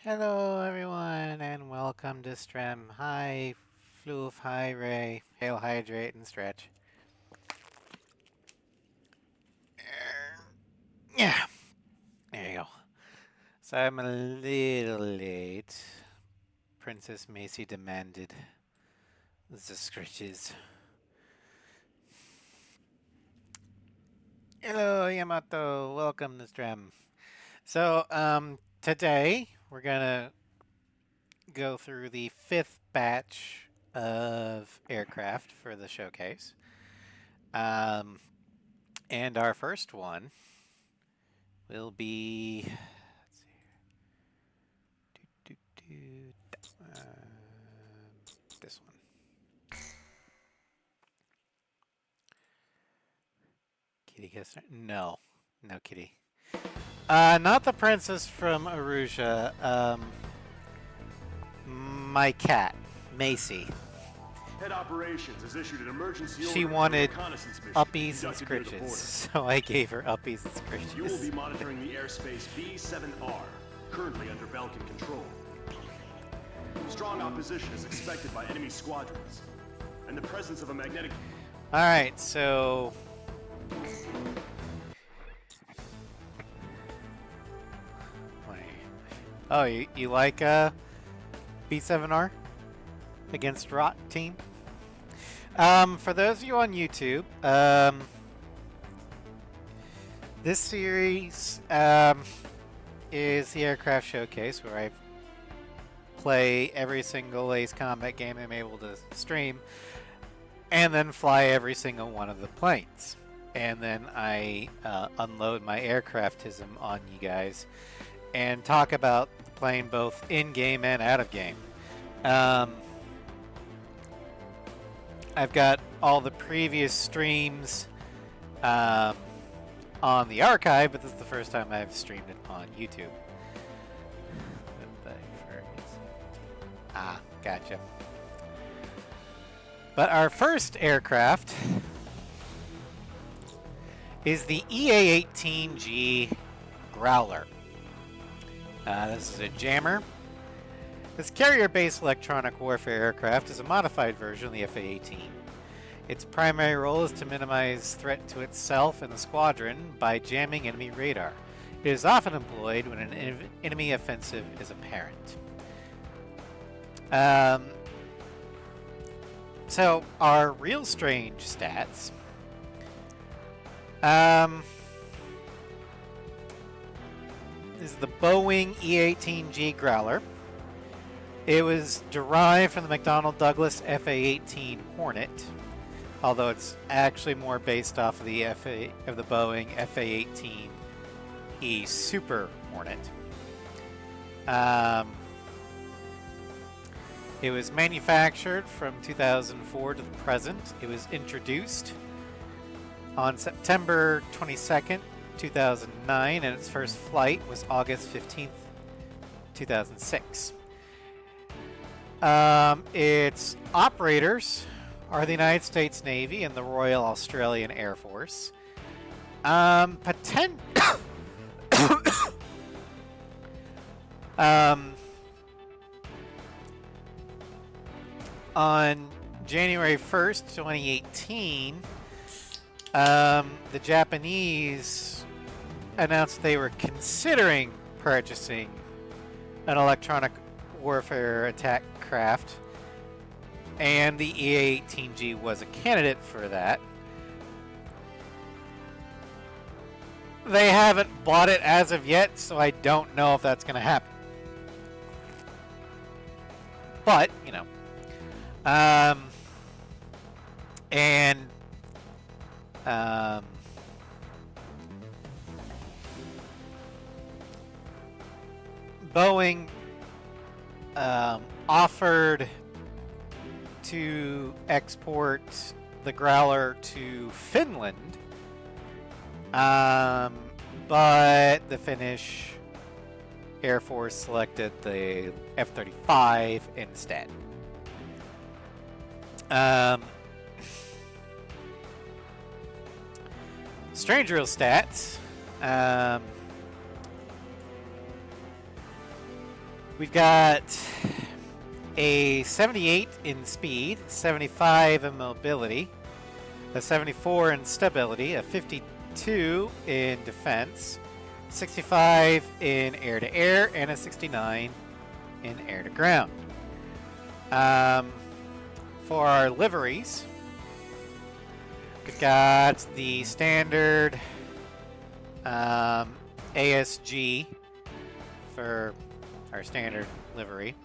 Hello everyone and welcome to Strem. Hi Floof, hi Ray, hail, hydrate, and stretch. Yeah, there you go. So I'm a little late. Princess Macy demanded the scritches. Hello Yamato, welcome to Strem. So today we're gonna go through the fifth batch of aircraft for the showcase. Um, and our first one will be, let's see, this one. Kitty Kissner? No, no kitty. Not the princess from Aruja. My cat, Macy. Head Operations has issued an emergency She order wanted for a reconnaissance mission uppies and conducted near the border. scritches, so I gave her uppies and scritches. You will be monitoring the airspace B-7R, currently under Belkin control. Strong opposition is expected by enemy squadrons, and the presence of a magnetic... Alright, so... Oh, you like B7R against Rot team? For those of you on YouTube, this series is the aircraft showcase where I play every single Ace Combat game I'm able to stream and then fly every single one of the planes. And then I unload my aircraftism on you guys and talk about the plane both in-game and out of game. I've got all the previous streams on the archive, but this is the first time I've streamed it on YouTube. Ah, gotcha. But our first aircraft is the EA-18G Growler. This is a jammer. This carrier-based electronic warfare aircraft is a modified version of the FA-18. Its primary role is to minimize threat to itself and the squadron by jamming enemy radar. It is often employed when an enemy offensive is apparent. So our real strange stats. Is the Boeing E-18G Growler. It was derived from the McDonnell Douglas FA-18 Hornet, although it's actually more based off of the Boeing FA-18E Super Hornet. It was manufactured from 2004 to the present. It was introduced on September 22nd, 2009, and its first flight was August 15th, 2006. Its operators are the United States Navy and the Royal Australian Air Force. On January 1st, 2018, the Japanese announced they were considering purchasing an electronic warfare attack craft, and the EA-18G was a candidate for that. They haven't bought it as of yet, so I don't know if that's going to happen. But, you know. Boeing offered to export the Growler to Finland, but the Finnish Air Force selected the F-35 instead. Strange real stats. We've got a 78 in speed, 75 in mobility, a 74 in stability, a 52 in defense, 65 in air-to-air, and a 69 in air-to-ground. For our liveries, we've got the standard ASG for our standard livery.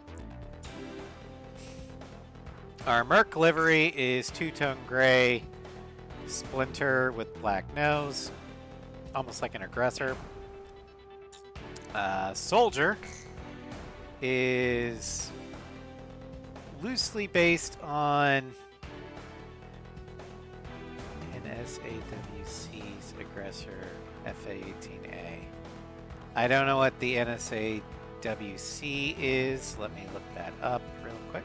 Our Merc livery is two-tone gray splinter with black nose, almost like an aggressor. Soldier is loosely based on NSAWC's aggressor FA-18A. I don't know what the NSAWC is. Let me look that up real quick.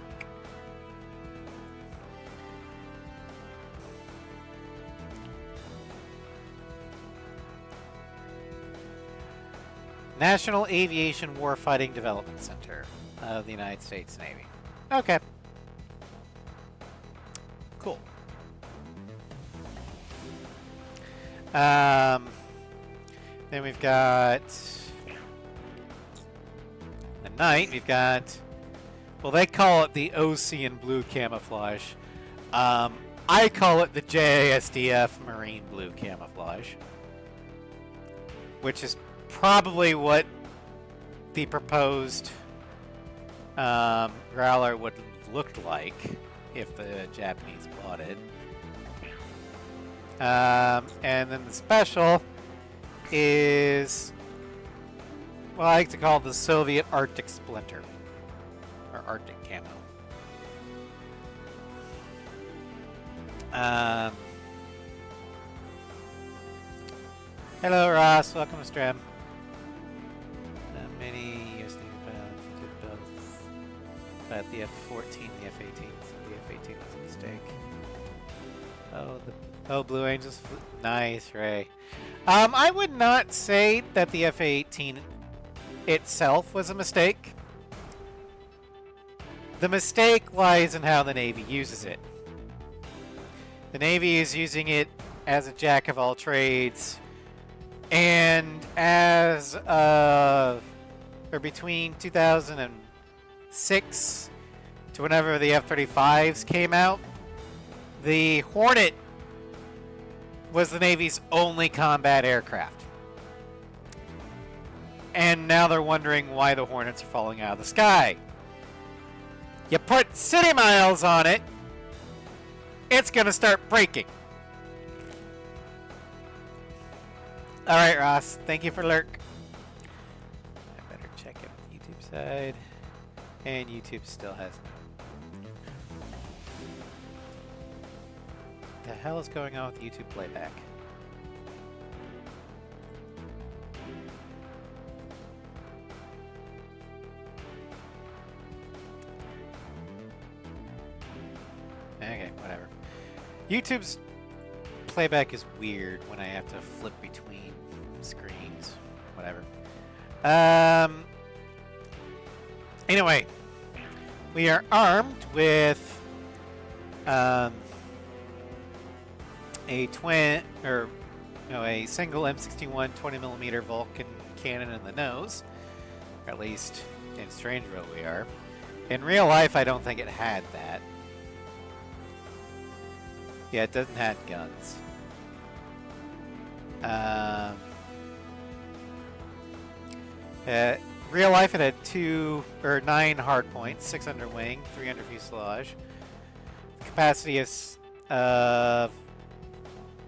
National Aviation Warfighting Development Center of the United States Navy. Okay. Cool. Then we've got the Knight. We've got, well, they call it the Ocean Blue Camouflage. I call it the JASDF Marine Blue Camouflage, which is probably what the proposed Growler would have looked like if the Japanese bought it. And then the special is what I like to call the Soviet Arctic Splinter, or Arctic Camo. Hello, Ross. Welcome to stream. Many years did both, but the F-14, the F-18, so the F-18 was a mistake. Oh, Blue Angels, nice, Ray. I would not say that the F-18 itself was a mistake. The mistake lies in how the Navy uses it. The Navy is using it as a jack of all trades, and as or between 2006 to whenever the F-35s came out, the Hornet was the Navy's only combat aircraft. And now they're wondering why the Hornets are falling out of the sky. You put city miles on it, it's going to start breaking. Alright, Ross. Thank you for lurk. I better check out the YouTube side. And YouTube still has no. What the hell is going on with YouTube playback? Okay, whatever. YouTube's playback is weird when I have to flip between screens. Whatever. Anyway, we are armed with a single M61 20mm Vulcan cannon in the nose, or at least in Strangeville we are. In real life, I don't think it had that. Yeah, it doesn't have guns. Real life, it had 9 hard points, 6 under wing, 3 under fuselage. Capacity is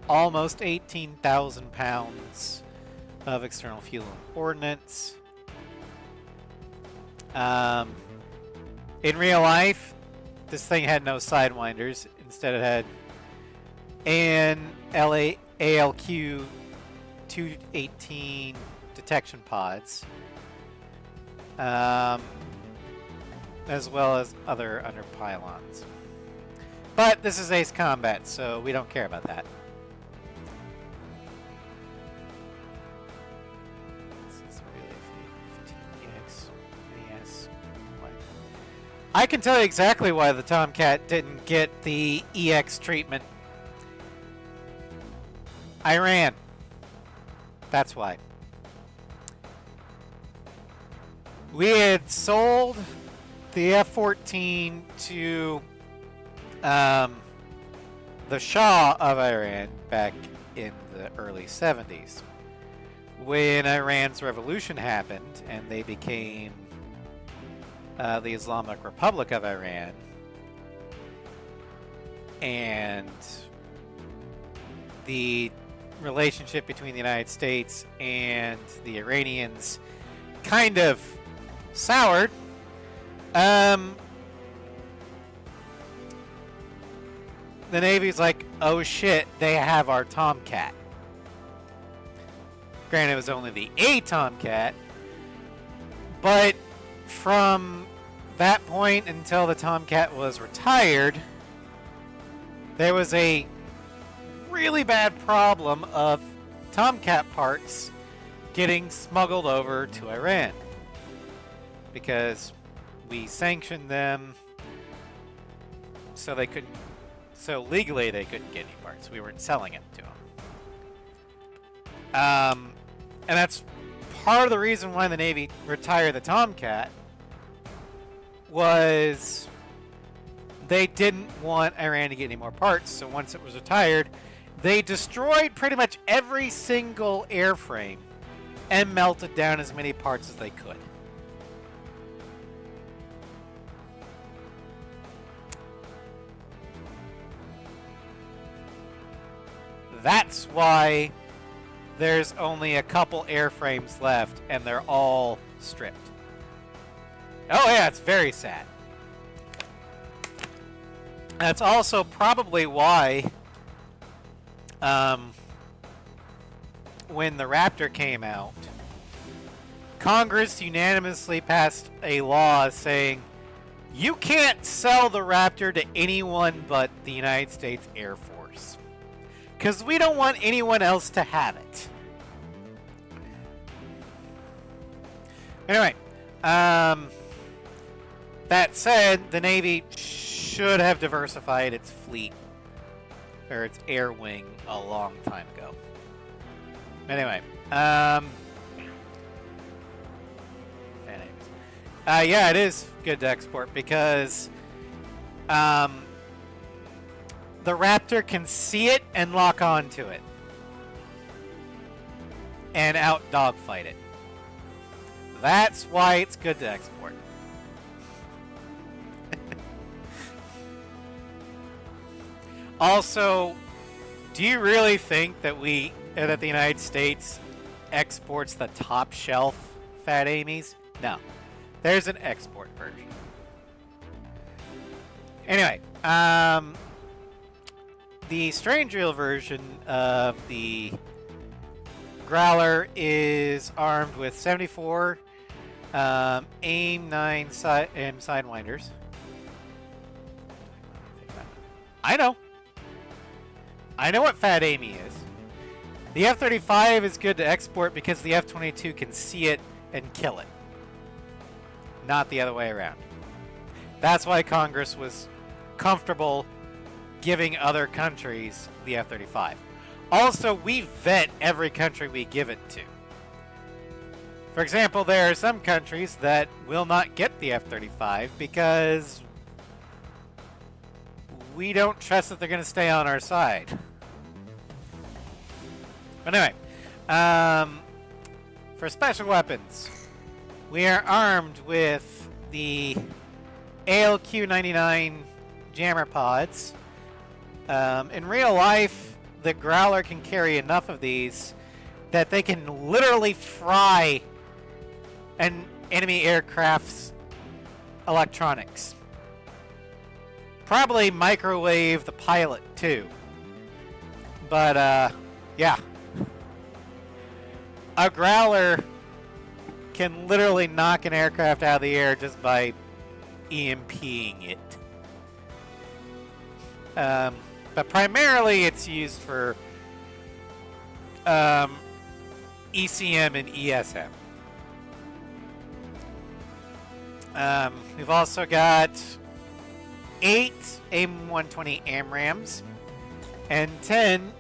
almost 18,000 pounds of external fuel and ordnance. In real life, this thing had no sidewinders. Instead, it had ALQ 218 detection pods, as well as other under pylons. But this is Ace Combat, so we don't care about that. This is really 15EX, yes. I can tell you exactly why the Tomcat didn't get the EX treatment. Iran. That's why. We had sold the F-14 to the Shah of Iran back in the early 70s. When Iran's revolution happened and they became the Islamic Republic of Iran, and the relationship between the United States and the Iranians kind of soured, the Navy's like, oh shit, they have our Tomcat. Granted, it was only the A Tomcat, but from that point until the Tomcat was retired, there was a really bad problem of Tomcat parts getting smuggled over to Iran because we sanctioned them so legally they couldn't get any parts. We weren't selling it to them. And that's part of the reason why the Navy retired the Tomcat, was they didn't want Iran to get any more parts. So once it was retired, they destroyed pretty much every single airframe and melted down as many parts as they could. That's why there's only a couple airframes left and they're all stripped. Oh yeah, it's very sad. That's also probably why when the Raptor came out, Congress unanimously passed a law saying you can't sell the Raptor to anyone but the United States Air Force, because we don't want anyone else to have it. Anyway, that said, the Navy should have diversified its fleet, or its air wing, a long time ago. Anyway, yeah, it is good to export because the Raptor can see it and lock onto it and out dogfight it. That's why it's good to export. Also, do you really think that that the United States exports the top shelf Fat Amy's? No. There's an export version. Anyway, the Strange Reel version of the Growler is armed with 74 AIM 9 Sidewinders. I know what Fat Amy is. The F-35 is good to export because the F-22 can see it and kill it. Not the other way around. That's why Congress was comfortable giving other countries the F-35. Also, we vet every country we give it to. For example, there are some countries that will not get the F-35 because we don't trust that they're going to stay on our side. But anyway, for special weapons, we are armed with the ALQ-99 jammer pods. In real life, the Growler can carry enough of these that they can literally fry an enemy aircraft's electronics. Probably microwave the pilot too. But yeah. A Growler can literally knock an aircraft out of the air just by EMPing it. But primarily it's used for ECM and ESM. We've also got 8 AIM-120 AMRAAMs and 10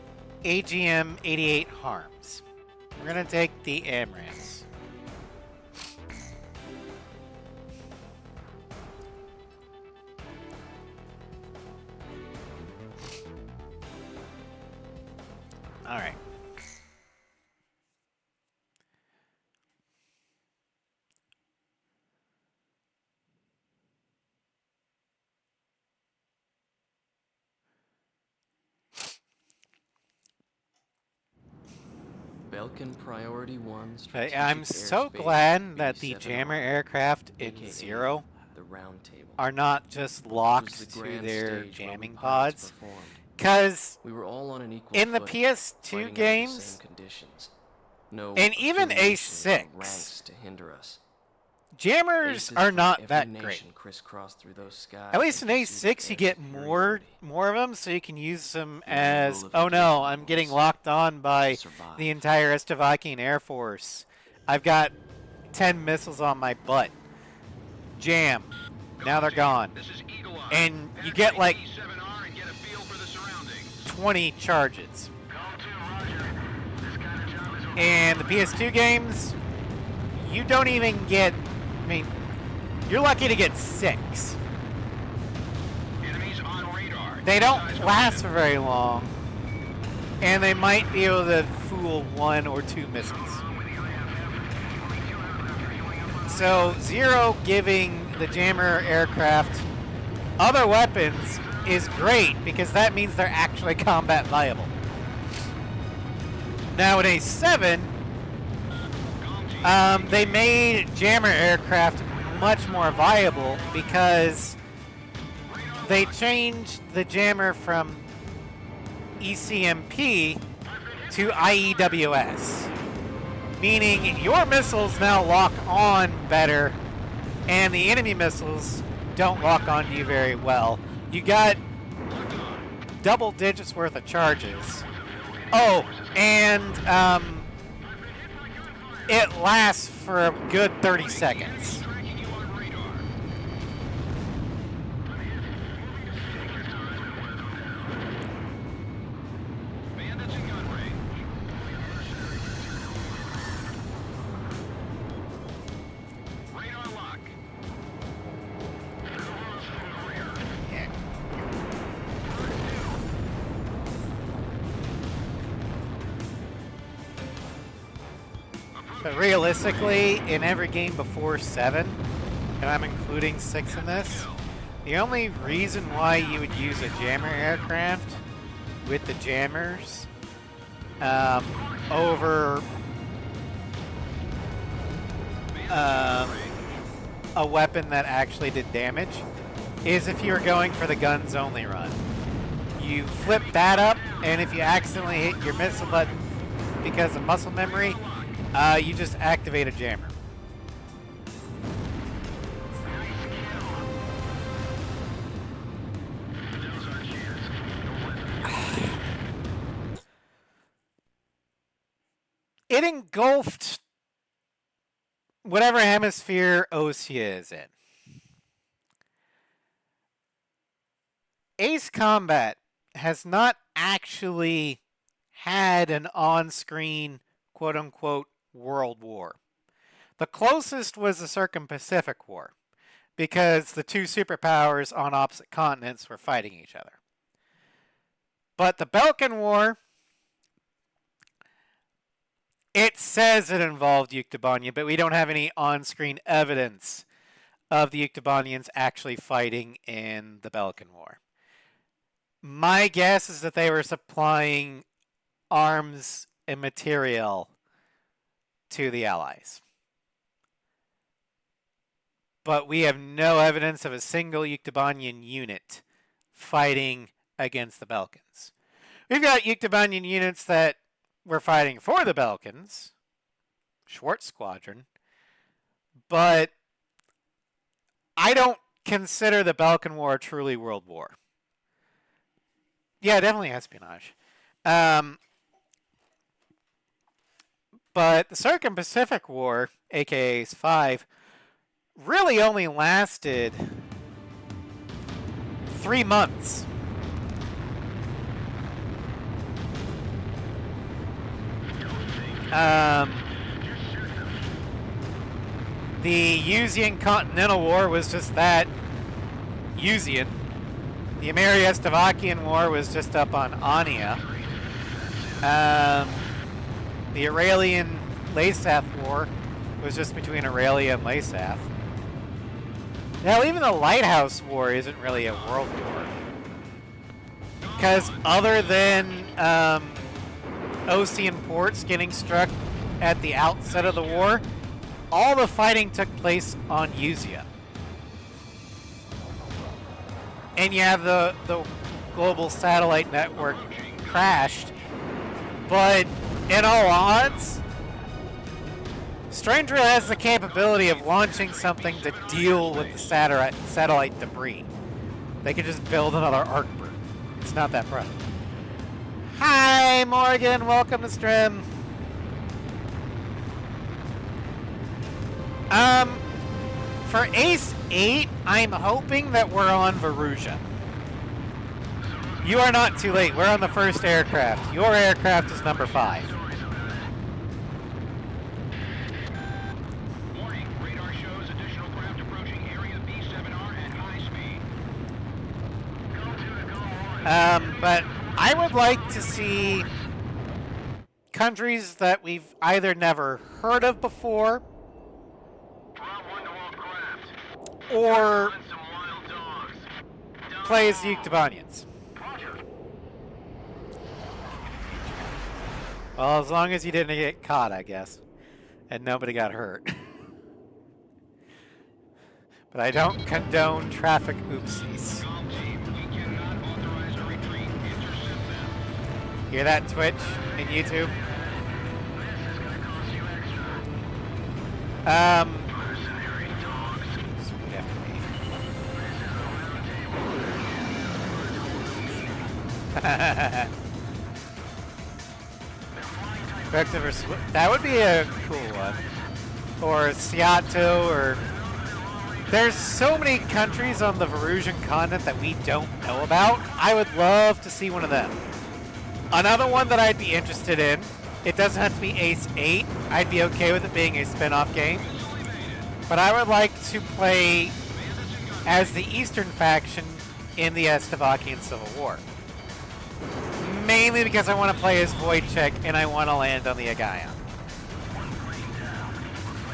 AGM-88 HARMs. We're going to take the AMRAAMs. All right. Belkin Priority 1 But I'm so glad that the jammer aircraft in Zero the round table are not just locked to their jamming pods, because we were all on an equal in the footing, PS2 games, no and even A6, to hinder us. jammers are not that great. Through those skies At least in A6 you get more of them, so you can use them as, oh no, I'm getting locked on by the entire Slovakian Air Force. I've got 10 missiles on my butt. Jam. Now they're gone. And you get like 20 charges. And the PS2 games, you don't even get, I mean, you're lucky to get 6. They don't last for very long, and they might be able to fool 1 or 2 missiles. So Zero giving the jammer aircraft other weapons is great, because that means they're actually combat viable. Now in A7, they made jammer aircraft much more viable, because they changed the jammer from ECMP to IEWS, meaning your missiles now lock on better, and the enemy missiles don't lock on you very well. You got double digits worth of charges. Oh, and it lasts for a good 30 seconds. But realistically, in every game before 7, and I'm including 6 in this, the only reason why you would use a jammer aircraft with the jammers over a weapon that actually did damage is if you were going for the guns only run. You flip that up, and if you accidentally hit your missile button because of muscle memory, you just activate a jammer. It engulfed whatever hemisphere Osea is in. Ace Combat has not actually had an on-screen, quote-unquote, world war. The closest was the Circum-Pacific War, because the two superpowers on opposite continents were fighting each other. But the Balkan War, it says it involved Yuktobania, but we don't have any on-screen evidence of the Yuktobanians actually fighting in the Balkan War. My guess is that they were supplying arms and material to the Allies. But we have no evidence of a single Yuktobanian unit fighting against the Balkans. We've got Yuktobanian units that were fighting for the Balkans, Schwartz Squadron, but I don't consider the Balkan War a truly world war. Yeah, definitely espionage. But the Circum-Pacific War, aka Ace 5, really only lasted 3 months. The Yuzian Continental War was just that, Yuzian. The Ameri-Estavakian War was just up on Ania. The Aurelian-Lasath War was just between Aurelia and Lasath. Now, even the Lighthouse War isn't really a world war. Because other than Ocean ports getting struck at the outset of the war, all the fighting took place on Yusia. And yeah, the global satellite network crashed. But in all odds, Stranger has the capability of launching something to deal with the satellite debris. They could just build another Arcbird. It's not that problem. Hi, Morgan. Welcome to stream. For Ace 8, I'm hoping that we're on Verusia. You are not too late. We're on the first aircraft. Your aircraft is number 5. Warning, radar shows additional craft approaching area B7R at high speed. But I would like to see countries that we've either never heard of before or play as the Yuktobanians. Well, as long as you didn't get caught, I guess. And nobody got hurt. But I don't condone traffic oopsies. Hear that, Twitch and YouTube? Speed after me. That would be a cool one. Or Seattle, or... There's so many countries on the Verusian continent that we don't know about. I would love to see one of them. Another one that I'd be interested in, it doesn't have to be Ace 8. I'd be okay with it being a spin-off game. But I would like to play as the Eastern faction in the Estavakian Civil War. Mainly because I want to play as Wojciech and I want to land on the Agaion.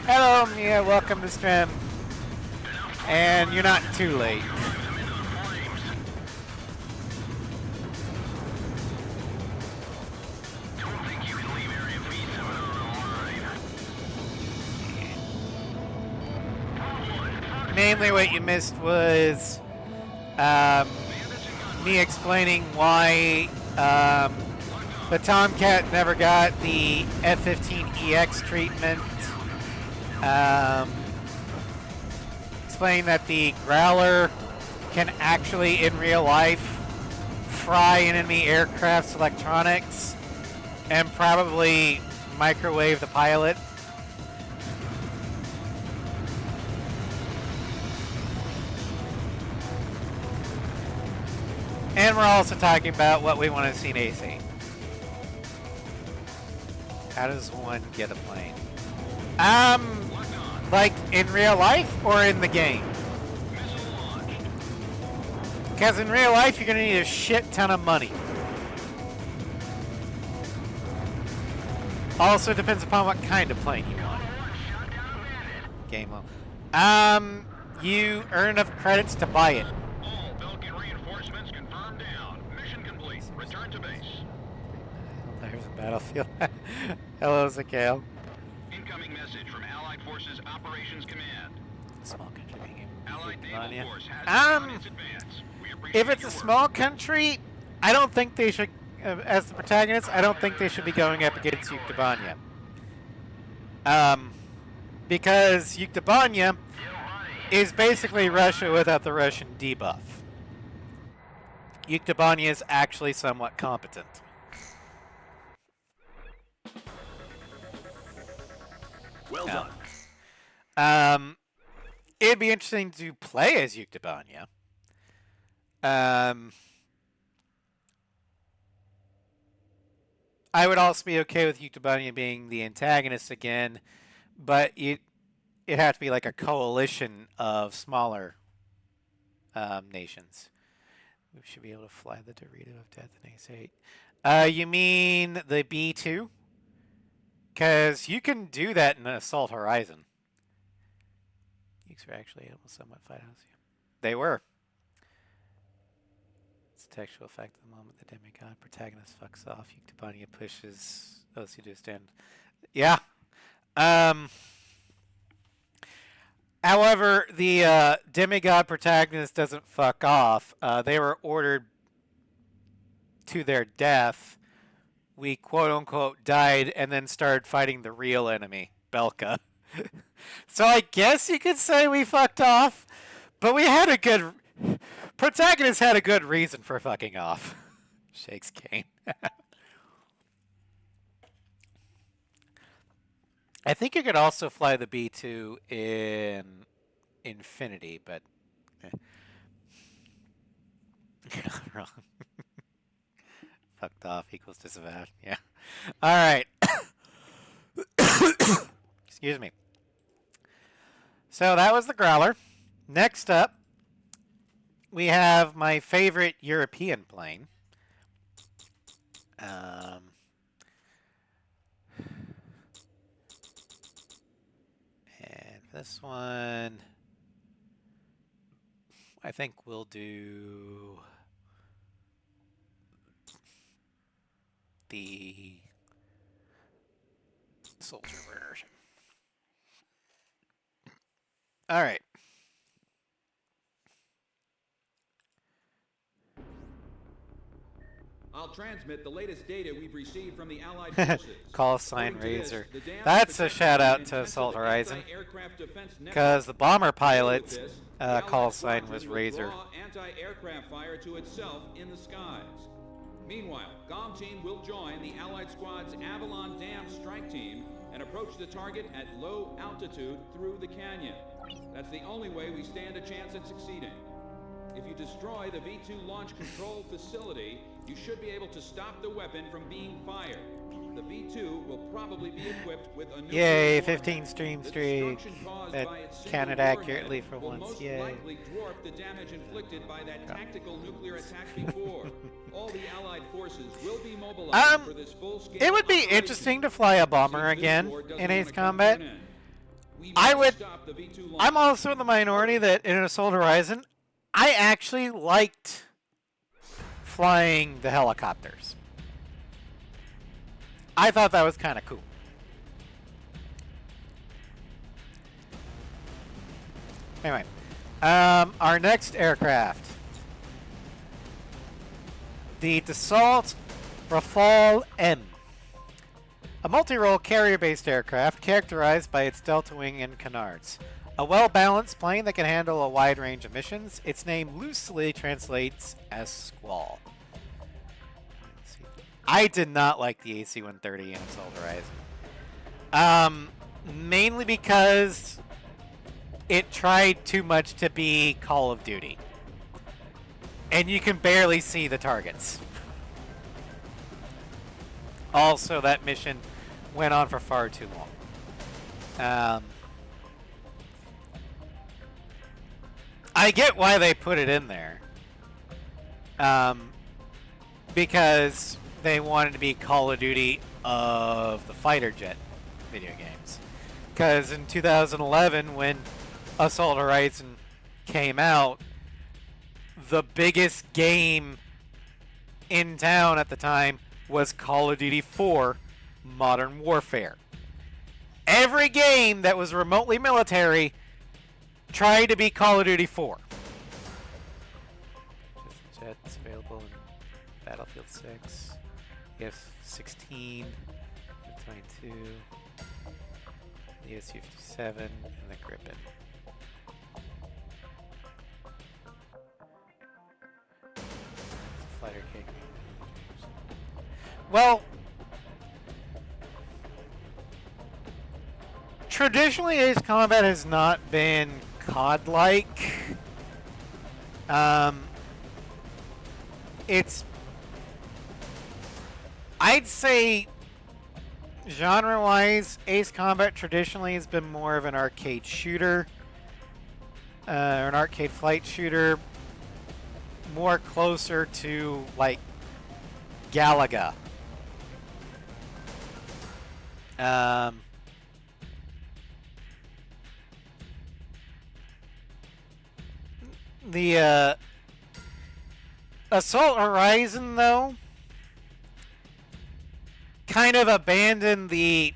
Hello, Mia. Welcome to stream. And you're not too late. Mainly what you missed was me explaining why the Tomcat never got the F-15EX treatment. Explain that the Growler can actually, in real life, fry enemy aircraft's electronics and probably microwave the pilot. And we're also talking about what we want to see in AC. How does one get a plane? Like in real life or in the game? Because in real life, you're going to need a shit ton of money. Also depends upon what kind of plane you want. Game mode. You earn enough credits to buy it. All Belkin reinforcements confirmed down. Mission complete. Return to base. There's a battlefield. Hello, Zakale. Incoming message from Allied Forces Operations Command. Small country being Allied Naval Force has begun its advance. We appreciate if it's a your work. small country, I don't think they should, as the protagonist, I don't think they should be going up against Yuktobania. Because Yuktobania is basically Russia without the Russian debuff. Yuktobania is actually somewhat competent. Well Yeah. done. It'd be interesting to play as Yuktobanya. I would also be okay with Yuktobanya being the antagonist again, but it'd have to be like a coalition of smaller nations. We should be able to fly the Dorito of Death in Ace 8. You mean the B2? Because you can do that in Assault Horizon. Ukes were actually able to somewhat fight us. They were. It's a textual effect at the moment the demigod protagonist fucks off. Yuktobanya pushes OC to stand. Yeah. However, the demigod protagonist doesn't fuck off. They were ordered to their death. We quote-unquote died and then started fighting the real enemy, Belka. So I guess you could say we fucked off, but we had a good... Protagonist had a good reason for fucking off. Shakes Kane. I think you could also fly the B2 in Infinity, but... Wrong. Fucked off equals disavowed. Yeah. All right. Excuse me. So that was the Growler. Next up, we have my favorite European plane. And this one, I think we'll do the soldier version. All right. I'll transmit the latest data we've received from the Allied forces. Call sign According to this, Razor. the damage That's a protected shout by out an to intensive Assault Horizon. anti-aircraft defense network. Because the bomber Together with pilot's this, the Allied call sign squadron was will Razor. draw anti-aircraft fire to itself in the skies. Meanwhile, GOM team will join the Allied squad's Avalon Dam strike team and approach the target at low altitude through the canyon. That's the only way we stand a chance at succeeding. If you destroy the V2 launch control facility, you should be able to stop the weapon from being fired. The V2 will probably be equipped with a nuclear Yay, warhead. 15 stream The streak. destruction caused That by its single counted warhead accurately for will once. most Yay. likely dwarf the damage inflicted by that tactical nuclear attack before. All the Allied forces will be mobilized for this full-scale It would be operation. interesting to fly a bomber Since this again war doesn't in wanna Ace come to Combat. an end, we I must would- stop the V2 launch. I'm also in the minority that in Assault Horizon, I actually liked flying the helicopters. I thought that was kind of cool. Anyway, our next aircraft, the Dassault Rafale M, a multi-role carrier-based aircraft characterized by its delta wing and canards. A well-balanced plane that can handle a wide range of missions. Its name loosely translates as Squall. I did not like the AC-130 in Assault Horizon. Mainly because it tried too much to be Call of Duty. And you can barely see the targets. Also, that mission went on for far too long. I get why they put it in there. Because they wanted to be Call of Duty of the fighter jet video games. Because in 2011, when Assault Horizon came out, the biggest game in town at the time was Call of Duty 4 Modern Warfare. Every game that was remotely military tried to be Call of Duty 4. Jets available in Battlefield 6, F-16, F-22, the SU-57, and the Gripen. Fighter king. Well, traditionally Ace Combat has not been COD-like. It's, I'd say, genre-wise, Ace Combat traditionally has been more of an arcade shooter, or an arcade flight shooter, more closer to like Galaga. The Assault Horizon, though, kind of abandoned the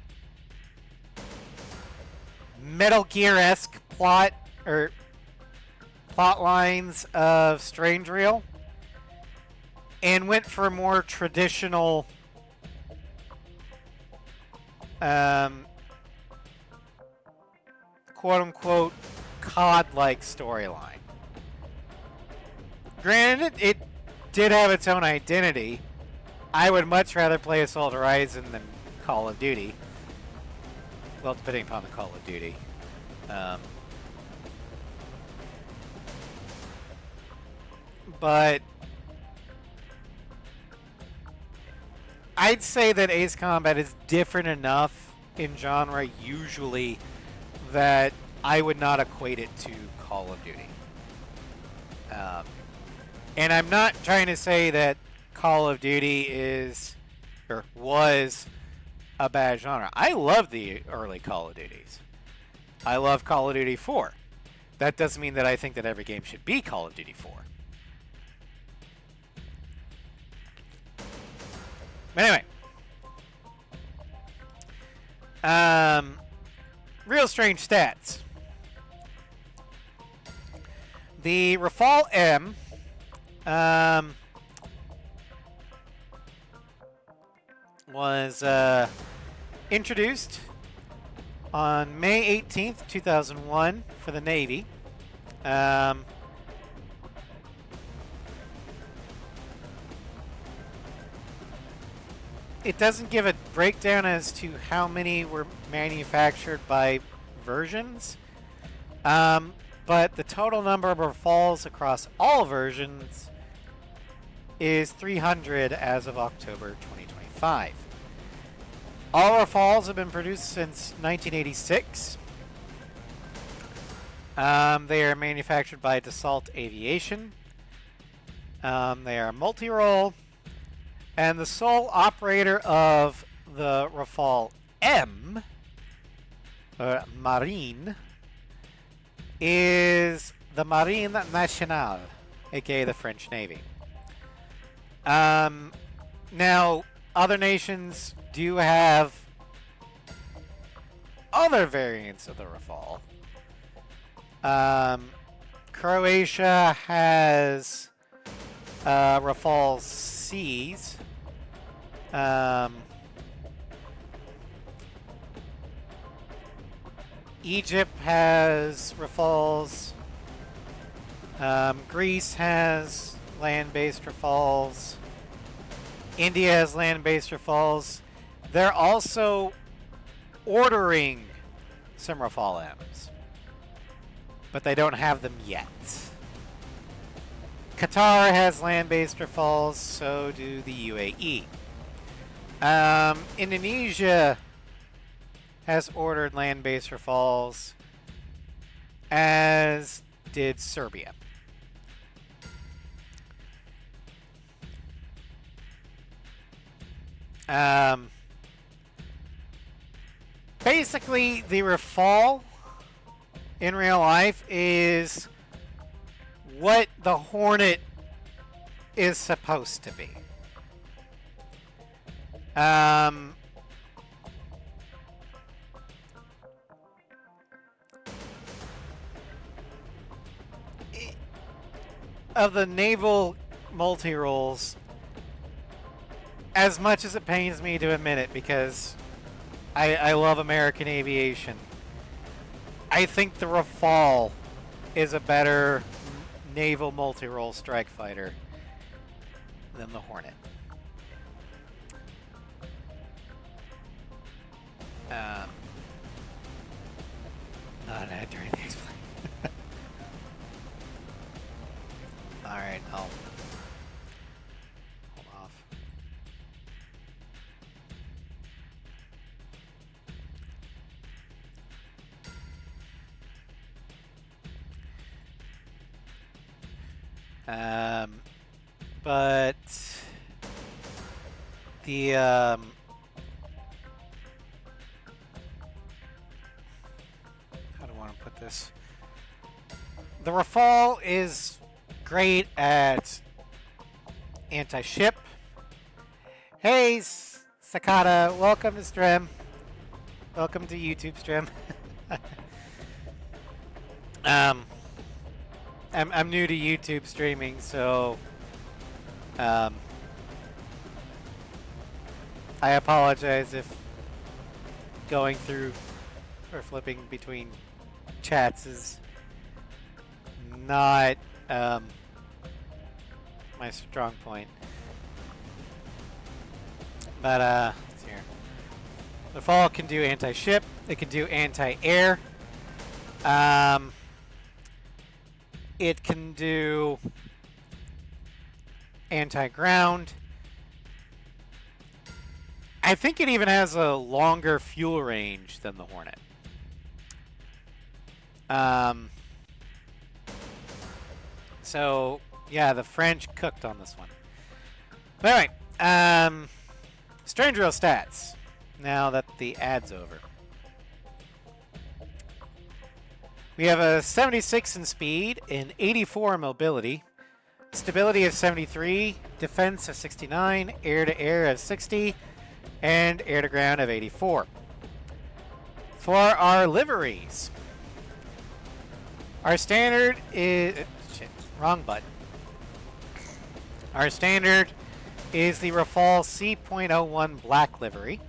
Metal Gear-esque plot or plot lines of Strange Reel and went for a more traditional quote-unquote COD-like storyline. Granted, it did have its own identity. I would much rather play Assault Horizon than Call of Duty. Well, depending upon the Call of Duty. But I'd say that Ace Combat is different enough in genre usually that I would not equate it to Call of Duty. And I'm not trying to say that Call of Duty is or was a bad genre. I love the early Call of Duties. I love Call of Duty 4. That doesn't mean that I think that every game should be Call of Duty 4. But anyway. Real strange stats. The Rafale M was introduced on May 18th, 2001 for the Navy. It doesn't give a breakdown as to how many were manufactured by versions, but the total number of Rafales across all versions is 300 as of October 2025. All Rafales have been produced since 1986. They are manufactured by Dassault Aviation. They are multi-role. And the sole operator of the Rafale M, Marine, is the Marine Nationale, aka the French Navy. Now, other nations do have other variants of the Rafale. Croatia has Rafale C's. Egypt has Rafales. Greece has land-based Rafales. India has land-based Rafales. They're also ordering some Rafale M's, but they don't have them yet. Qatar has land-based Rafales, so do the UAE. Indonesia has ordered land-based Rafales, as did Serbia. Basically, the Rafale in real life is what the Hornet is supposed to be. Of the naval multi-roles, as much as it pains me to admit it, because I love American aviation, I think the Rafale is a better naval multi-role strike fighter than the Hornet. Not an ad during the explain. But the how do I want to put this? The Rafale is great at anti-ship. Hey, Sakata, welcome to stream. Welcome to YouTube stream. I'm new to YouTube streaming, so I apologize if going through or flipping between chats is not my strong point. But let's see here. The Fall can do anti-ship. It can do anti-air. It can do anti-ground. I think it even has a longer fuel range than the Hornet. So yeah, the French cooked on this one. But anyway, Strange Rail stats. Now that the ad's over. We have a 76 in speed, an 84 in mobility, stability of 73, defense of 69, air-to-air of 60, and air-to-ground of 84. For our liveries, our standard is... shit, wrong button. Our standard is the Rafale C.01 black livery.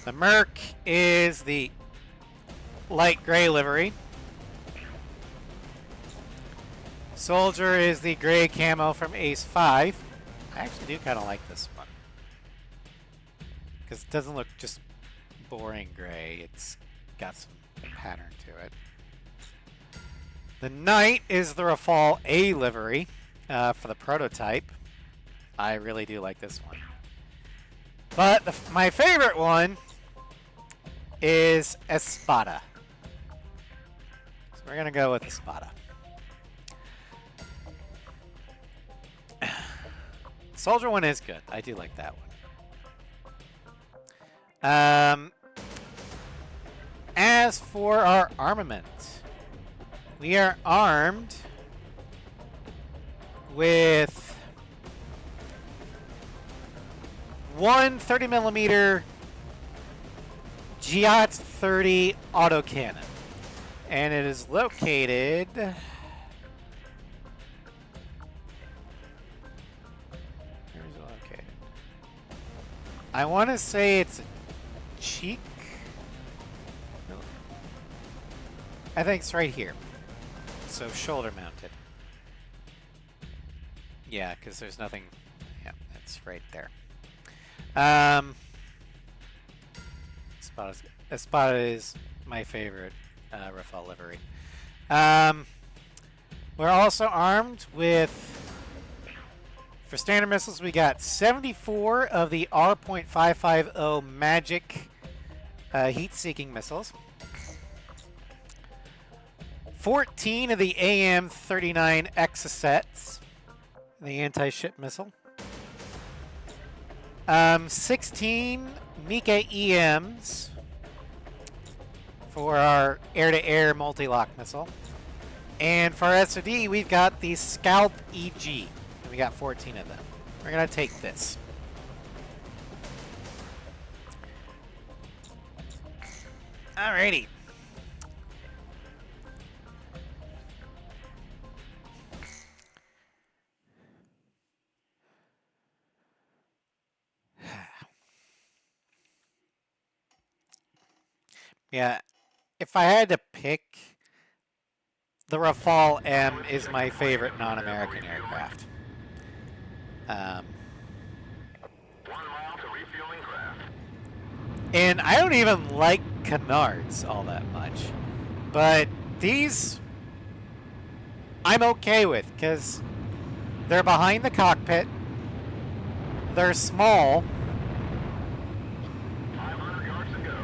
The Merc is the light gray livery. Soldier is the gray camo from Ace 5. I actually do kind of like this one, because it doesn't look just boring gray. It's got some pattern to it. The Knight is the Rafale A livery for the prototype. I really do like this one. But my favorite one is Espada. So we're going to go with Espada. Soldier one is good. I do like that one. As for our armament, we are armed with one 30mm Giat 30 autocannon, and it is located I want to say it's a cheek. I think it's right here. So shoulder mounted. Yeah, because there's nothing. Yeah, that's right there. Espada is my favorite Rafale livery. We're also armed with, for standard missiles, we got 74 of the R.550 Magic heat-seeking missiles, 14 of the AM-39 Exocets, the anti-ship missile, 16 Mika EMs for our air-to-air multi-lock missile, and for our SOD, we've got the Scalp EG. We got 14 of them. We're going to take this. Alrighty. Yeah, if I had to pick, the Rafale M is my favorite non-American aircraft. 1 mile to refueling craft. And I don't even like canards all that much. But these, I'm okay with, because they're behind the cockpit. They're small. 500 yards to go.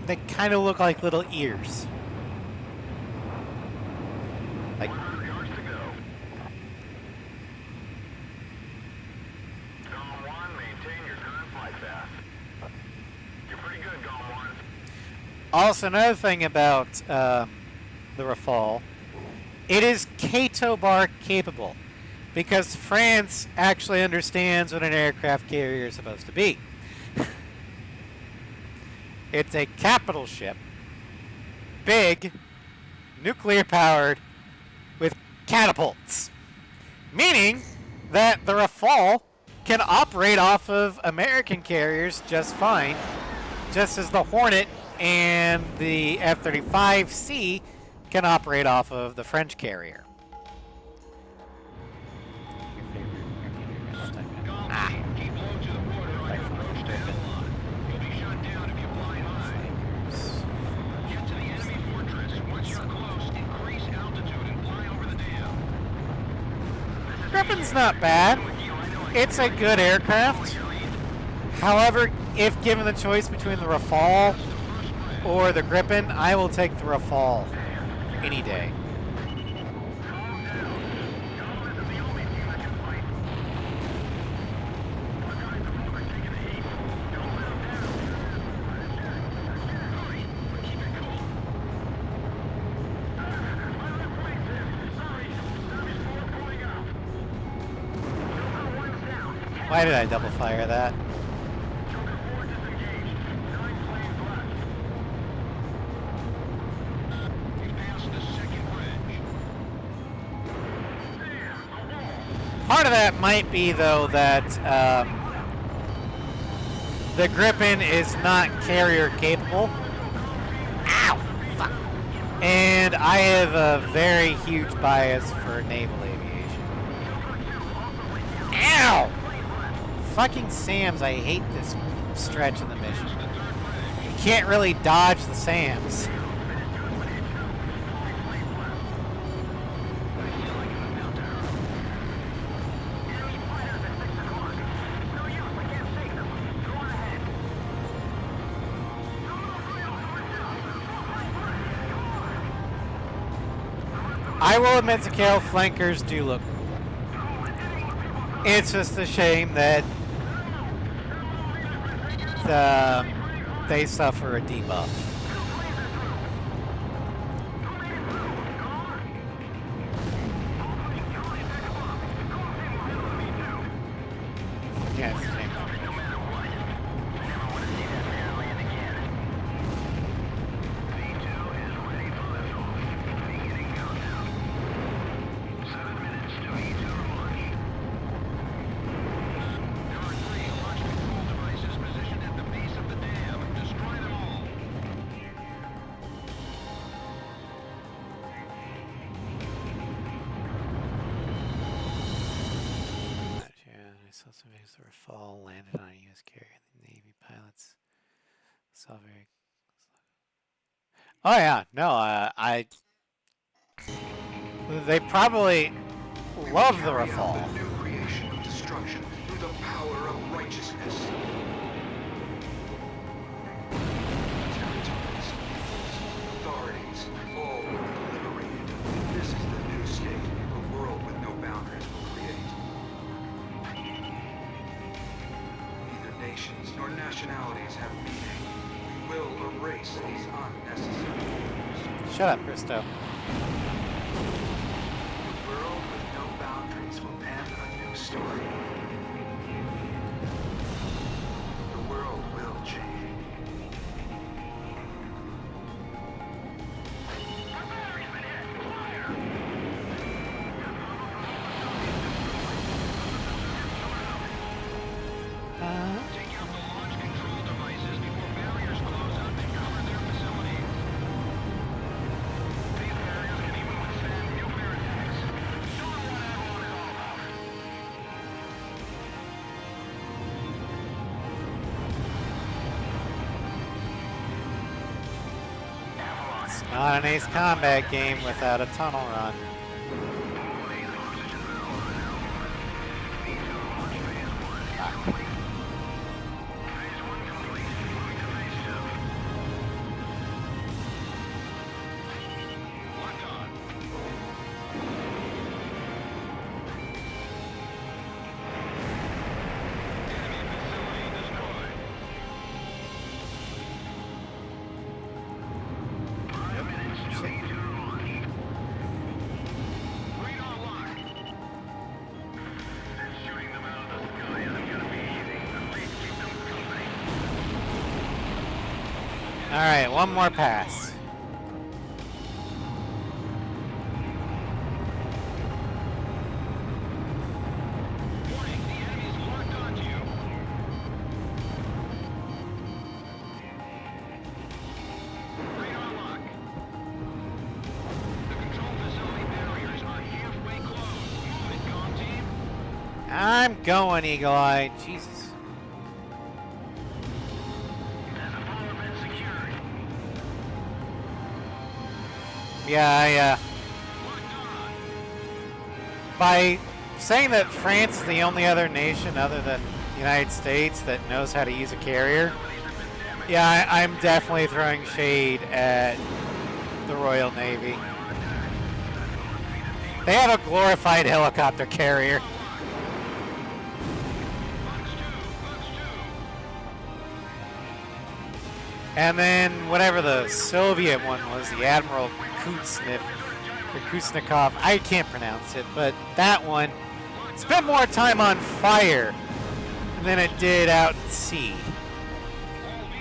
They kind of look like little ears. Like, 100 yards to go. Gom 1, maintain your current flight path. You're pretty good, Gom 1. also, another thing about the Rafale, it is Kato bar capable because France actually understands what an aircraft carrier is supposed to be. It's a capital ship, big, nuclear powered, with catapults. Meaning that the Rafale can operate off of American carriers just fine, just as the Hornet and the F-35C can operate off of the French carrier. Gom team, keep low to the border on your approach to Avalon. You'll be shot down if you fly high. Get to the enemy fortress. Once you're close, increase altitude and fly over the dam. Grippen's not bad. It's a good aircraft. However, if given the choice between the Rafale or the Gripen, I will take the Rafale any day. Why did I double fire that? Part of that might be, though, that the Gripen is not carrier capable. Ow! Fuck. And I have a very huge bias for naval aviation. Ow! Fucking SAMs, I hate this stretch in the mission. You can't really dodge the SAMs. I will admit the KL flankers do look cool. It's just a shame that they suffer a debuff. Yeah, it's the same. Fall landed on a U.S. carrier. The Navy pilots saw very. Oh yeah, no, they probably love the Rafale. The new creation of destruction through the power of righteousness. Territories, peoples, authorities, all will be liberated. This is the new state a world with no boundaries will create. Neither nations nor nationalities have meaning. We will erase these unnecessary rules. Shut up, Bristow. The world with no boundaries will pen a new story. The world will change. Take out the launch control devices before barriers close up and cover their facility. These barriers can even withstand nuclear attacks. Show them what Avalon is all about. It's not an ace combat game without a tunnel run. one more pass. Warning, the enemy's locked onto you. Radar lock. The control facility barriers are halfway closed. Move it, comm team. I'm going, Eagle Eye. Jesus. Has the power been secured? Yeah, Locked on. by saying that France is the only other nation other than the United States that knows how to use a carrier, yeah, I'm definitely throwing shade at the Royal Navy. They have a glorified helicopter carrier. And then whatever the Soviet one was, the Admiral Kuznetsov, I can't pronounce it, but that one spent more time on fire than it did out at sea.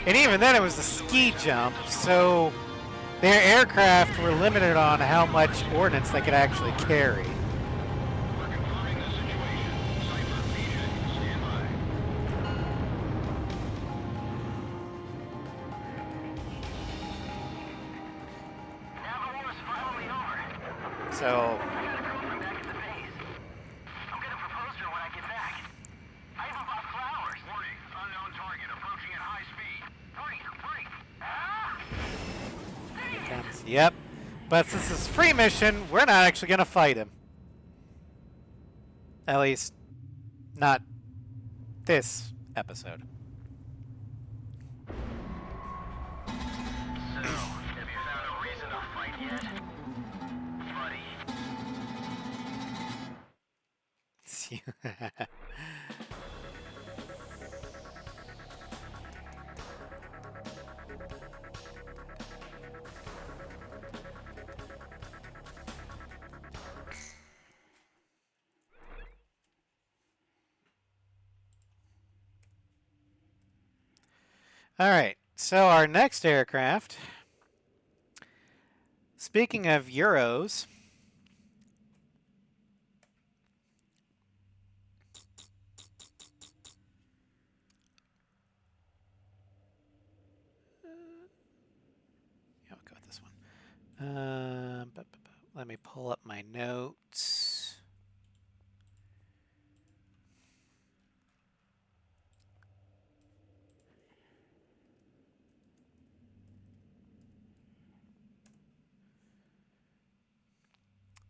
And even then it was a ski jump, so their aircraft were limited on how much ordnance they could actually carry. We're confirming the situation. Cypher, Media, stand by. Navarro's finally over. So, I gotta go back to the base. I'm gonna propose to her when I get back. I even bought flowers. Warning, unknown target approaching at high speed. Break, break. Ah! yep. But since it's a free mission, we're not actually going to fight him. At least, not this episode. So, have you found a reason to fight yet? Buddy. All right, so our next aircraft, speaking of Euros, yeah, we'll go with this one. Let me pull up my notes.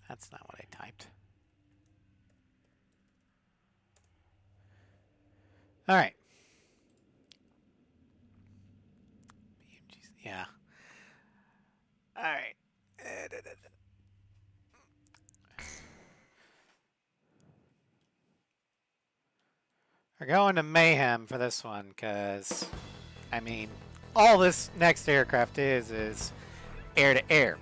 That's not what I typed. All right. Yeah. All right. We're going to Mayhem for this one because, I mean, all this next aircraft is air-to-air.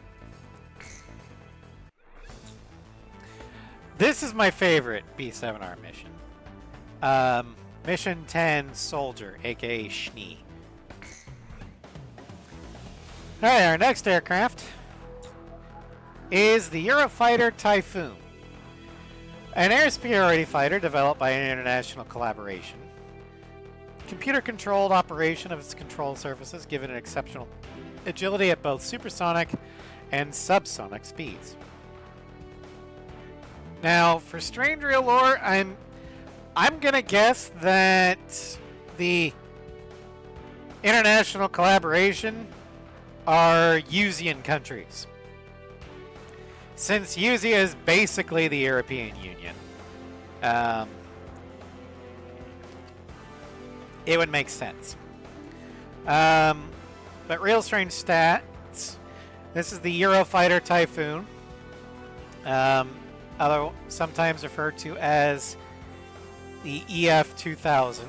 This is my favorite B-7R mission. Mission 10 Soldier, aka Schnee. Alright, our next aircraft is the Eurofighter Typhoon. An air superiority fighter developed by an international collaboration. Computer-controlled operation of its control surfaces, given it exceptional agility at both supersonic and subsonic speeds. Now, for strange real lore, I'm gonna guess that the international collaboration are Yuzian countries, since Yuzia is basically the European Union. It would make sense. But real strange stats. This is the Eurofighter Typhoon. Sometimes referred to as the EF-2000,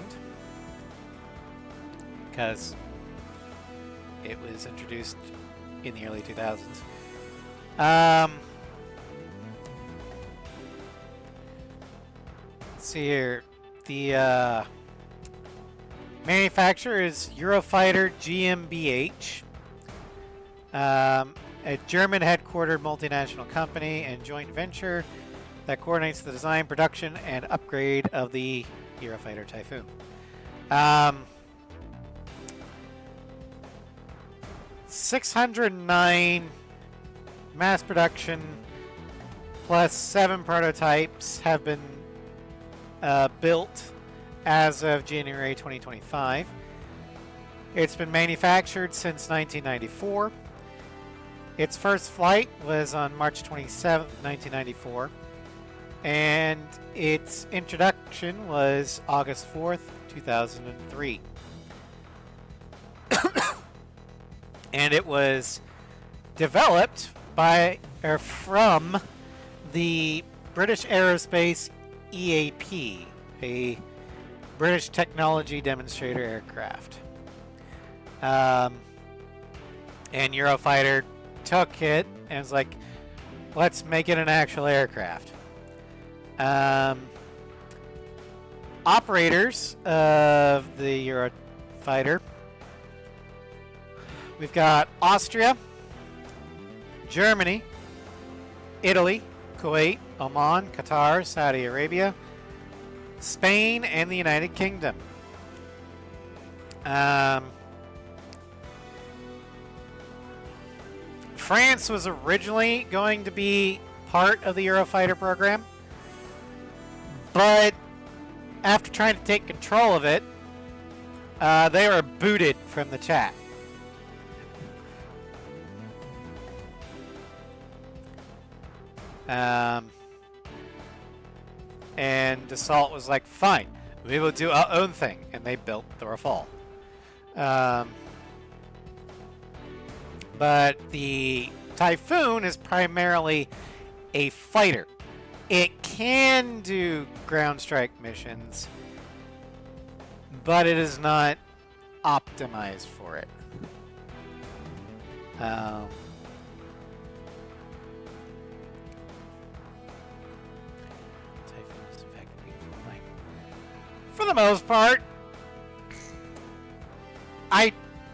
because it was introduced in the early 2000s. Let's see here. The manufacturer is Eurofighter GmbH. A German headquartered multinational company and joint venture that coordinates the design, production, and upgrade of the Eurofighter Typhoon. 609 mass production plus 7 prototypes have been built as of January 2025. It's been manufactured since 1994. Its first flight was on March 27th, 1994. And its introduction was August 4th, 2003. And it was developed by or from the British Aerospace EAP, a British technology demonstrator aircraft. And Eurofighter took it and was like, let's make it an actual aircraft. Operators of the Eurofighter, we've got Austria, Germany, Italy, Kuwait, Oman, Qatar, Saudi Arabia, Spain, and the United Kingdom. France was originally going to be part of the Eurofighter program, but after trying to take control of it, they were booted from the chat. And Dassault was like, fine, we will do our own thing, and they built the Rafale. But the Typhoon is primarily a fighter. It can do ground strike missions, but it is not optimized for it. For the most part,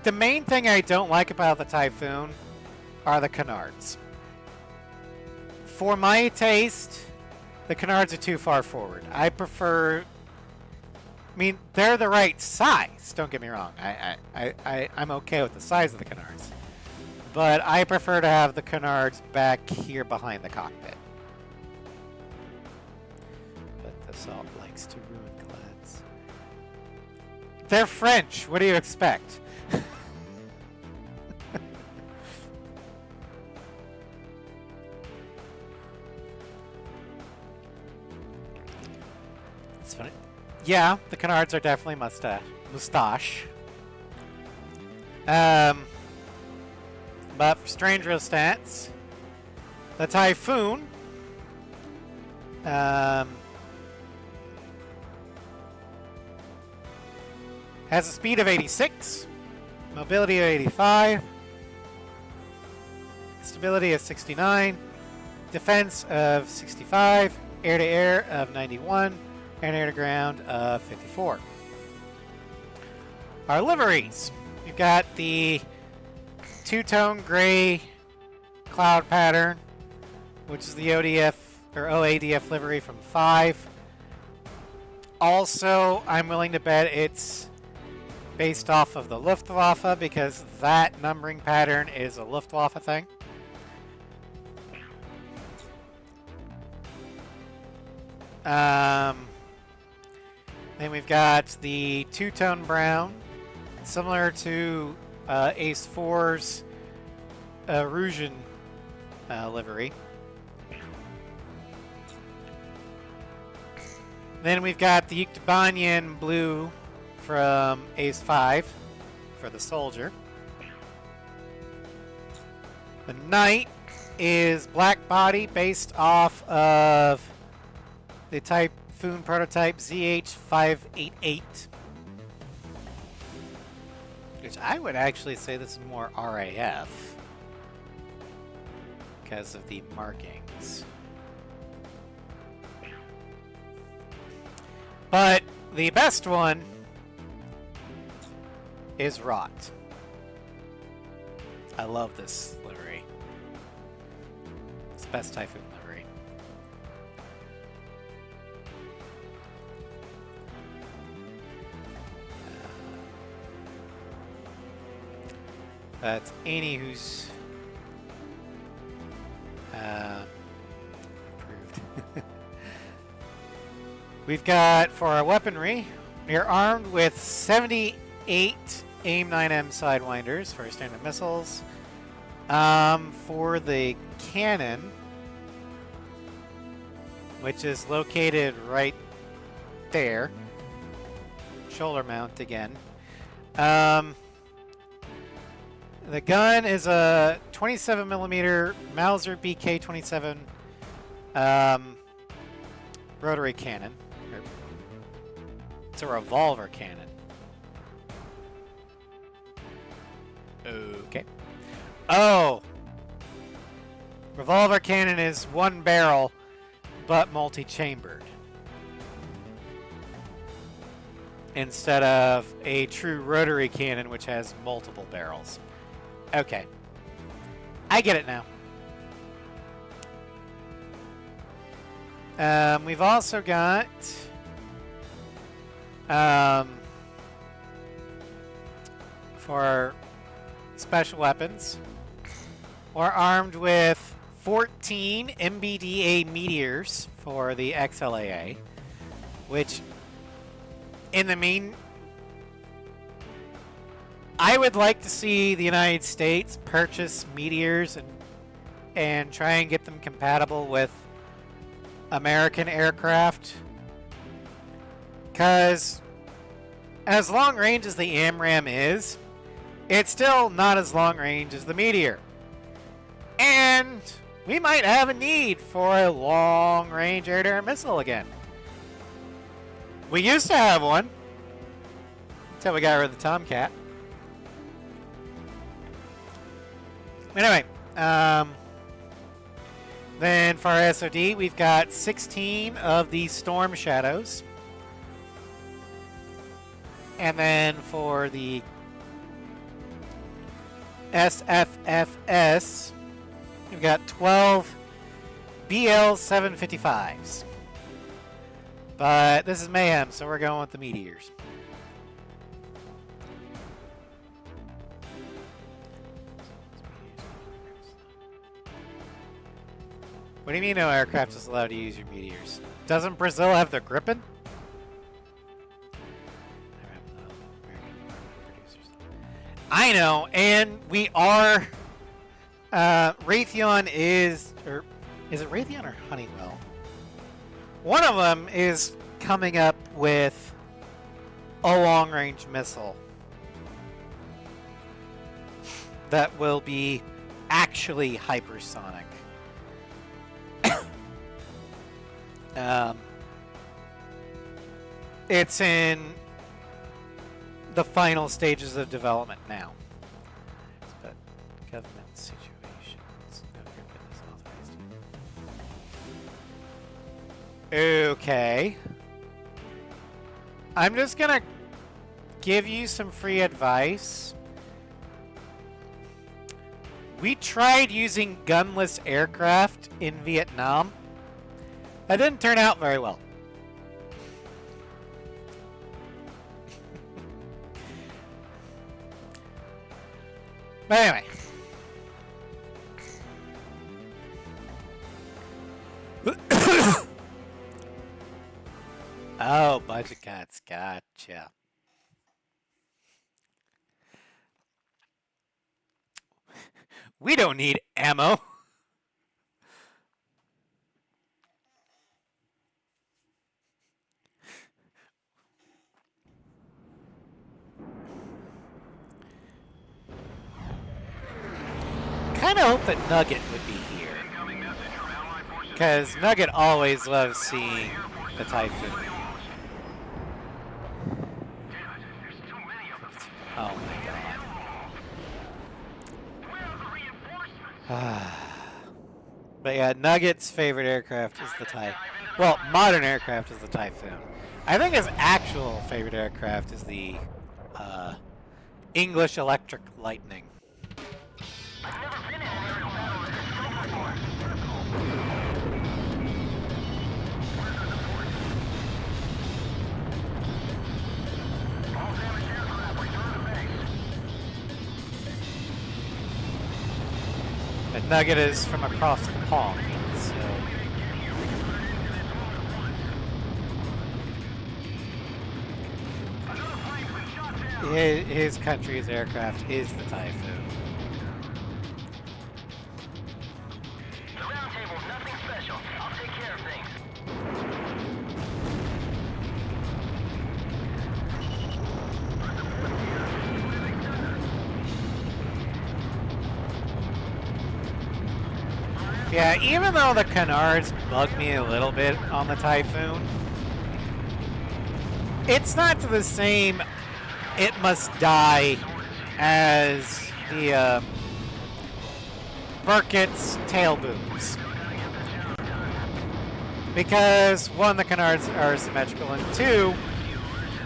the main thing I don't like about the Typhoon are the canards. For my taste, the canards are too far forward. I prefer... I mean, they're the right size, don't get me wrong. I'm okay with the size of the canards. But I prefer to have the canards back here behind the cockpit. But Dassault likes to ruin clads. They're French. What do you expect? It's funny. Yeah, the canards are definitely moustache. But for strange real stats, the Typhoon has a speed of 86, mobility of 85, stability of 69, defense of 65, air-to-air of 91, and air-to-ground of 54. Our liveries. We've got the two-tone gray cloud pattern, which is the ODF or OADF livery from 5. Also, I'm willing to bet it's based off of the Luftwaffe because that numbering pattern is a Luftwaffe thing. Then we've got the two-tone brown, similar to Ace 4's Rougeon livery. Then we've got the Yuktabanian blue from Ace 5 for the soldier. The knight is black body based off of the Typhoon prototype ZH588. Which I would actually say this is more RAF because of the markings. But the best one is Rot. I love this livery. It's the best Typhoon livery. That's Annie who's approved. We've got, for our weaponry, we are armed with 78 AIM-9M Sidewinders for standard missiles. For the cannon, which is located right there, shoulder mount again. The gun is a 27mm Mauser BK-27 rotary cannon. It's a revolver cannon. Okay. Oh! Revolver cannon is one barrel, but multi-chambered. Instead of a true rotary cannon, which has multiple barrels. Okay. I get it now. We've also got... for special weapons, we're armed with 14 MBDA meteors for the XLAA, which in the mean... I would like to see the United States purchase meteors and try and get them compatible with American aircraft. Because as long range as the AMRAAM is, it's still not as long range as the Meteor. And we might have a need for a long range air-to-air missile again. We used to have one until we got rid of the Tomcat. Anyway, then for our SOD, we've got 16 of these Storm Shadows. And then for the SFFS, we've got 12 BL-755s. But this is Mayhem, so we're going with the Meteors. What do you mean no aircraft is allowed to use your Meteors? Doesn't Brazil have the Gripen? I know, and we are... Raytheon is... Or is it Raytheon or Honeywell? One of them is coming up with a long-range missile that will be actually hypersonic. It's in the final stages of development now. But government situations. Okay. I'm just gonna give you some free advice. We tried using gunless aircraft in Vietnam. That didn't turn out very well. But anyway. Oh, budget cuts. Gotcha. We don't need ammo. Kind of hope that Nugget would be here, because Nugget always loves seeing the Typhoon. Oh my god. But yeah, Nugget's favorite aircraft is the Typhoon. Well, modern aircraft is the Typhoon. I think his actual favorite aircraft is the English Electric Lightning. nugget is from across the pond. So his country's aircraft is the Typhoon. The round table, nothing special. I'll take care of things. Yeah, even though the canards bug me a little bit on the Typhoon, it's not to the same it must die as the Burkett's tail booms. Because one, the canards are symmetrical, and two,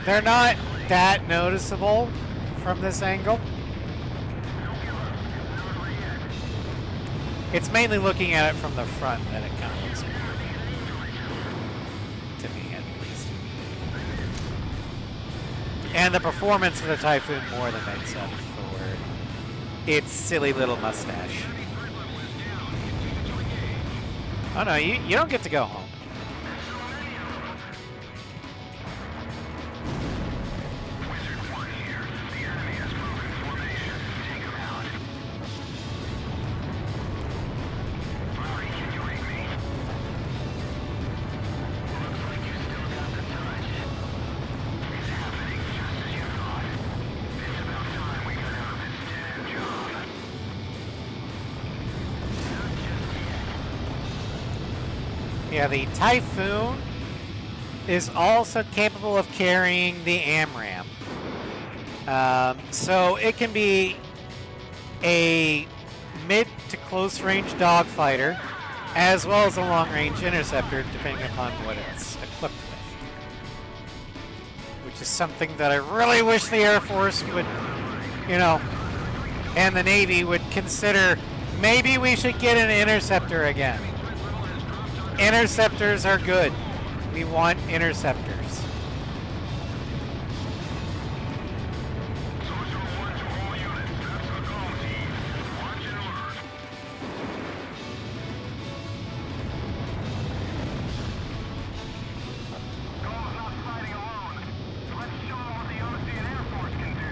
they're not that noticeable from this angle. It's mainly looking at it from the front that it kind of looks weird. To me, at least. And the performance of the Typhoon more than makes up for its silly little mustache. Oh no, you don't get to go home. Yeah, the Typhoon is also capable of carrying the AMRAAM. So it can be a mid to close range dogfighter, as well as a long range interceptor, depending upon what it's equipped with. Which is something that I really wish the Air Force would, and the Navy would consider. Maybe we should get an interceptor again. Interceptors are good. We want interceptors.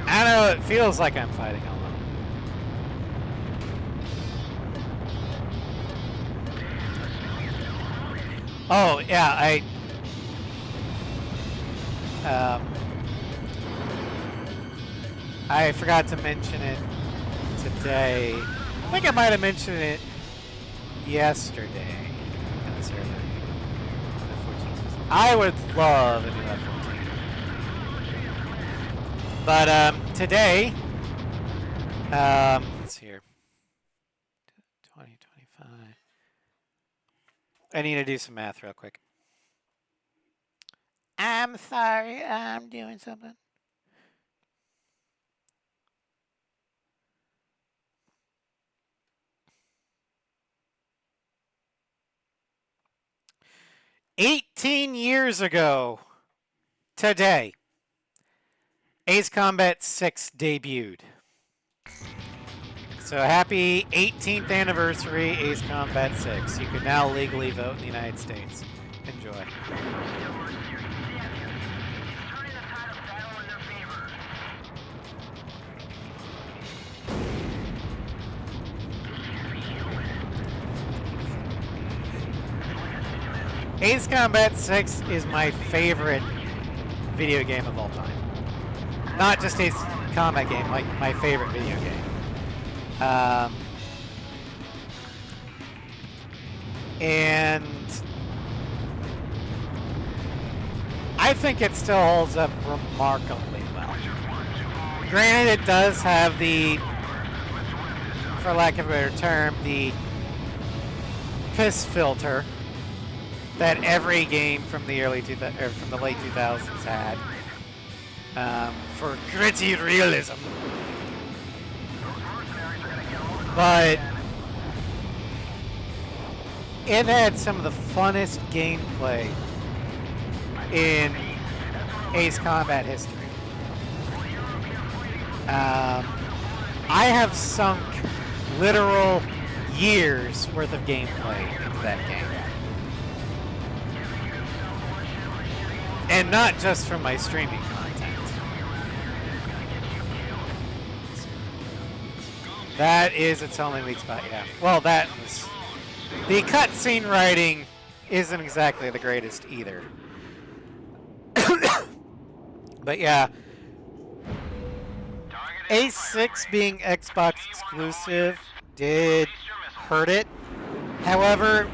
I know it feels like I'm fighting alone. Oh, yeah, I forgot to mention it today. I think I might have mentioned it yesterday. I would love a new F-14. But today, let's see here. 2025. I need to do some math real quick. I'm sorry, I'm doing something. "18 years ago today, Ace Combat 6 debuted. So happy 18th anniversary, Ace Combat 6. You can now legally vote in the United States. Enjoy. Ace Combat 6 is my favorite video game of all time. Not just Ace Combat game, like my favorite video game. And I think it still holds up remarkably well. Granted, it does have the, for lack of a better term, the piss filter that every game from the from the late 2000s had for gritty realism. But it had some of the funnest gameplay in Ace Combat history. I have sunk literal years worth of gameplay into that game. And not just from my streaming content. That is its only weak spot, yeah. Well, that was... The cutscene writing isn't exactly the greatest either. But yeah, Ace 6 being Xbox exclusive did hurt it. However,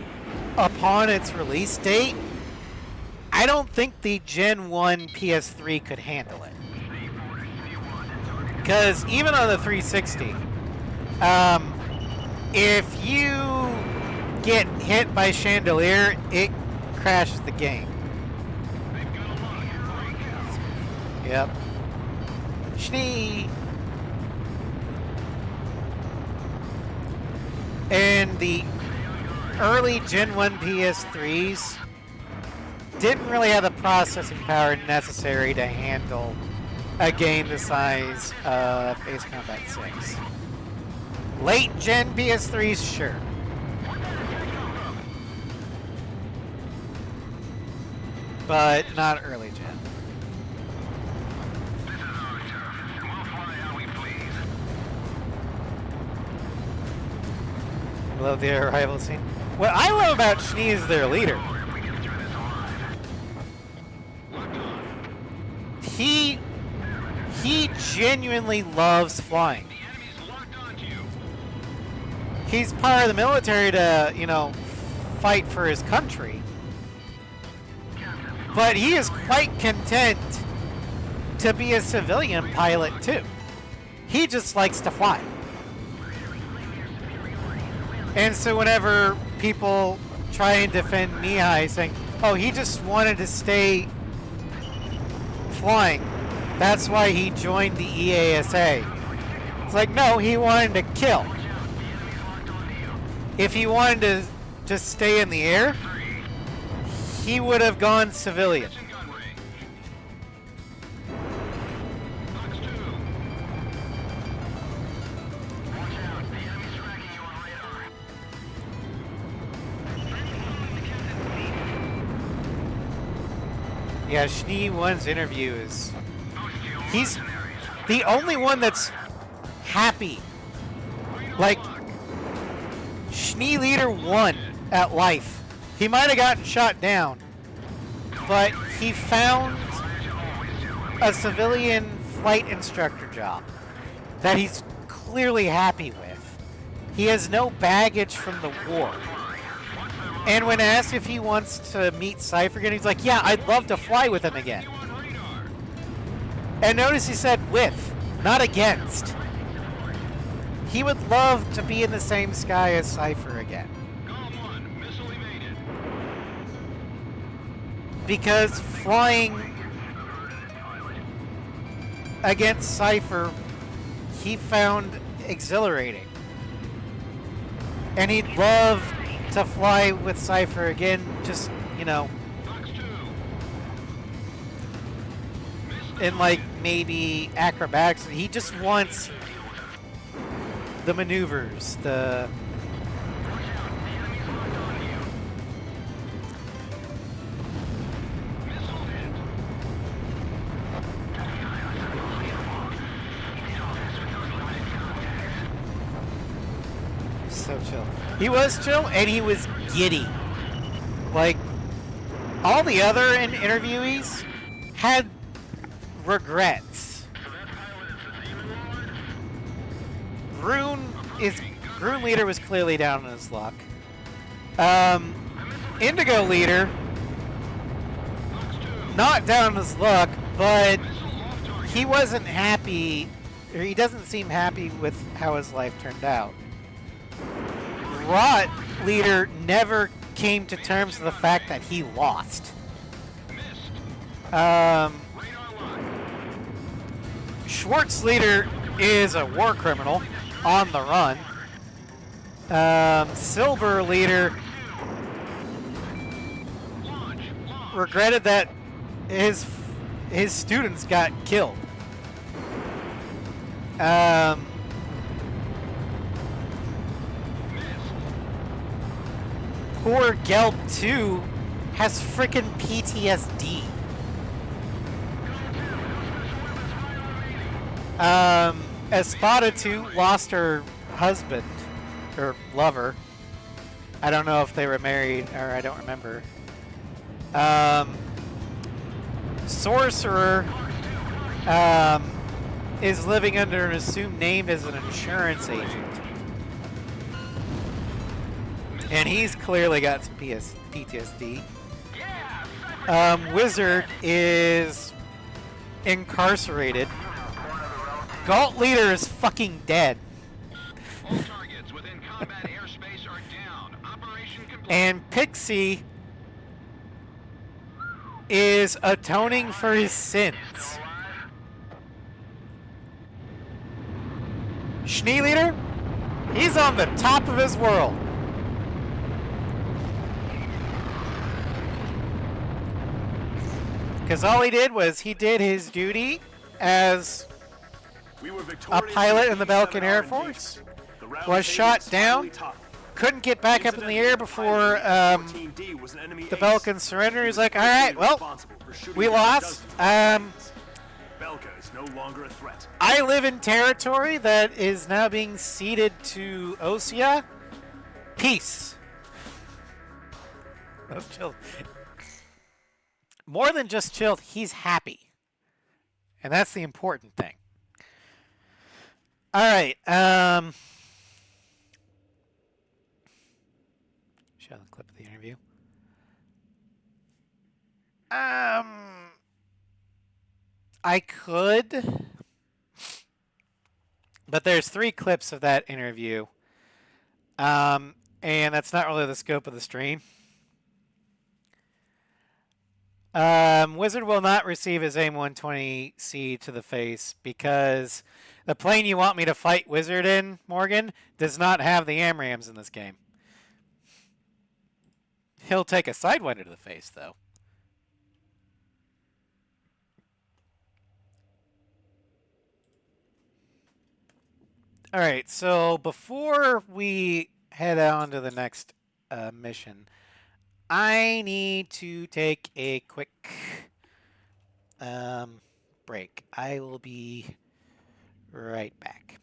upon its release date, I don't think the Gen 1 PS3 could handle it. Because even on the 360, if you get hit by Chandelier, it crashes the game. Yep. Schnee! And the early Gen 1 PS3s didn't really have the processing power necessary to handle a game the size of Ace Combat 6. Late Gen PS3s, sure. But not early Gen. Love the arrival scene. What I love about Schnee is their leader. He genuinely loves flying. He's part of the military to, you know, fight for his country. But he is quite content to be a civilian pilot too. He just likes to fly. And so whenever people try and defend Mihai saying, oh, he just wanted to stay flying, that's why he joined the EASA. It's like, no, he wanted to kill. If he wanted to just stay in the air, he would have gone civilian. Yeah, Schnee 1's interview is... He's the only one that's happy. Like, Schnee Leader won at life. He might have gotten shot down, but he found a civilian flight instructor job that he's clearly happy with. He has no baggage from the war. And when asked if he wants to meet Cypher again, he's like, yeah, I'd love to fly with him again. And notice he said with, not against. He would love to be in the same sky as Cypher again. Because flying against Cypher, he found exhilarating. And he'd love to fly with Cypher again, just, you know, in like maybe acrobatics. He just wants the maneuvers, the so chill. He was chill, and he was giddy. Like, all the other interviewees had regrets. Rune Leader was clearly down on his luck. Indigo Leader, not down on his luck, but he wasn't happy, or he doesn't seem happy with how his life turned out. Rot Leader never came to terms with the fact that he lost. Schwartz Leader is a war criminal on the run. Silver Leader regretted that his students got killed. poor Gelb 2 has frickin' PTSD. Espada 2 lost her husband, or lover. I don't know if they were married, or I don't remember. Sorcerer is living under an assumed name as an insurance agent. And he's clearly got some PTSD. Wizard is incarcerated. Galt Leader is fucking dead. All targets within combat airspace are down. Operation complete. And Pixie is atoning for his sins. Schnee Leader, he's on the top of his world. Because all he did was he did his duty as a pilot in the Belkin Air Force, was shot down, couldn't get back up in the air before the Belkin surrendered. He's like, all right, well, we lost. Belka is no longer a threat. I live in territory that is now being ceded to Osea. Peace. That's chill. More than just chilled, he's happy. And that's the important thing. All right. Show the clip of the interview. I could. But there's 3 clips of that interview. And that's not really the scope of the stream. Wizard will not receive his AIM-120C to the face because the plane you want me to fight Wizard in, Morgan, does not have the AMRAAMs in this game. He'll take a Sidewinder to the face, though. Alright, so before we head on to the next mission, I need to take a quick break. I will be right back.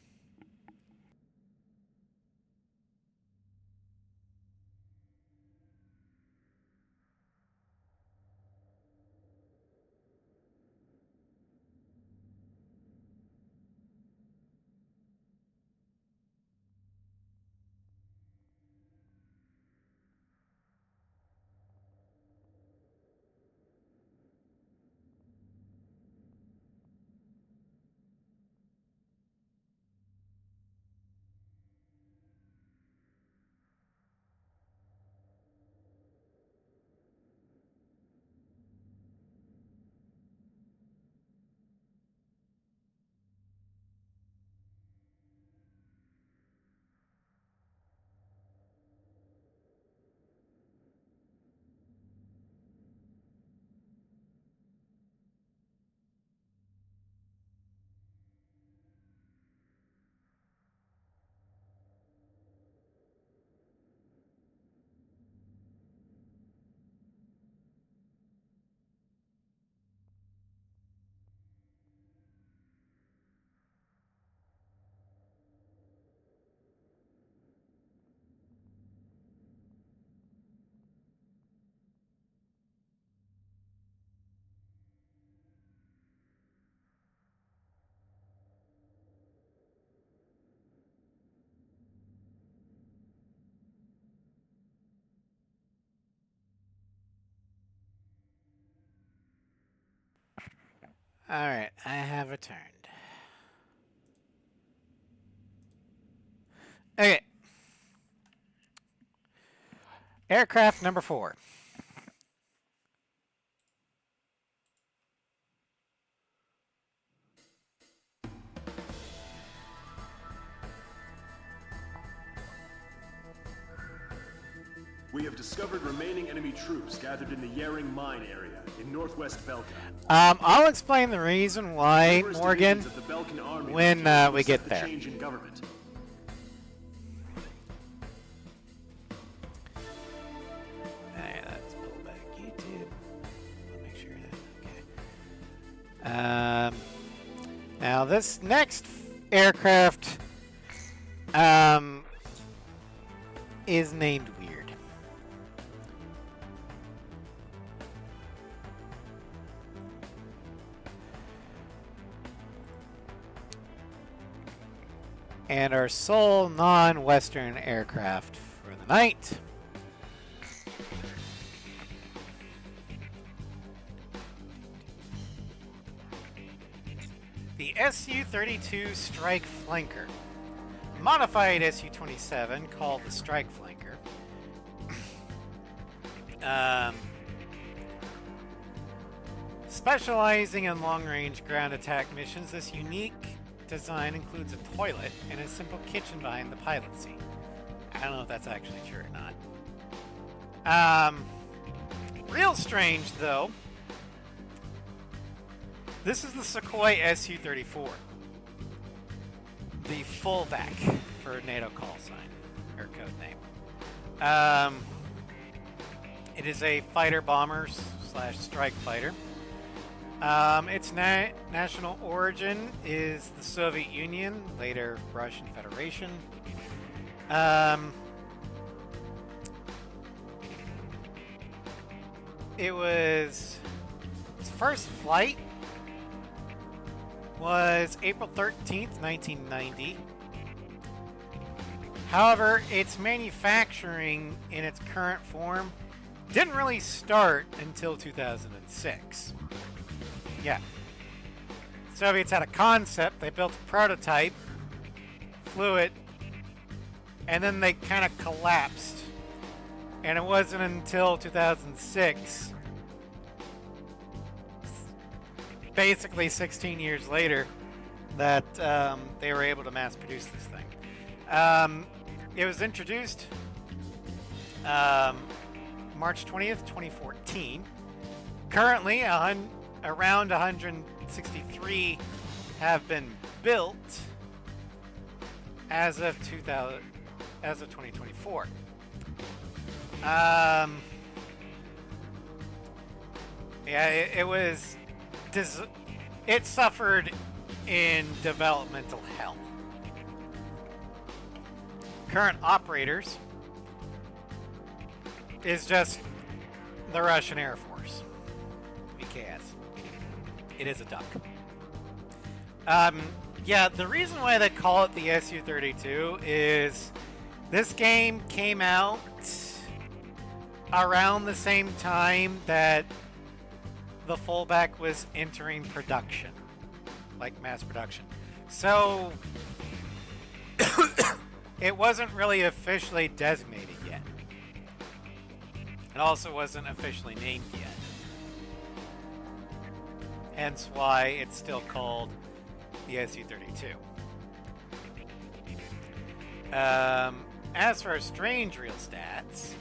Alright, I have returned. Okay. Aircraft number 4. We have discovered remaining enemy troops gathered in the Yaring mine area in northwest Belka. I'll explain the reason why, Numerous Morgan, divisions of the Belkan army when refused to we get accept the there. change in government. Now, this next aircraft is named weird. And our sole non-Western aircraft for the night. The Su-32 Strike Flanker. A modified Su-27 called the Strike Flanker. Specializing in long-range ground attack missions, this unique design includes a toilet and a simple kitchen behind the pilot seat. I don't know if that's actually true or not. Real strange, though. This is the Sukhoi Su-34. The fullback for NATO call sign, or code name. It is a fighter bomber / strike fighter. Its national origin is the Soviet Union, later Russian Federation. Its first flight was April 13th, 1990. However, its manufacturing in its current form didn't really start until 2006. Yeah. Soviets had a concept, they built a prototype, flew it, and then they kind of collapsed. And it wasn't until 2006, basically 16 years later, that they were able to mass produce this thing. It was introduced March 20th, 2014. Currently, around 163 have been built as of 2024. It suffered in developmental hell. Current operators is just the Russian Air Force, VKS. It is a duck. Yeah, the reason why they call it the Su-32 is this game came out around the same time that the fullback was entering production, like mass production. So it wasn't really officially designated yet. It also wasn't officially named yet. Hence why it's still called the Su-32. As for our strange real stats,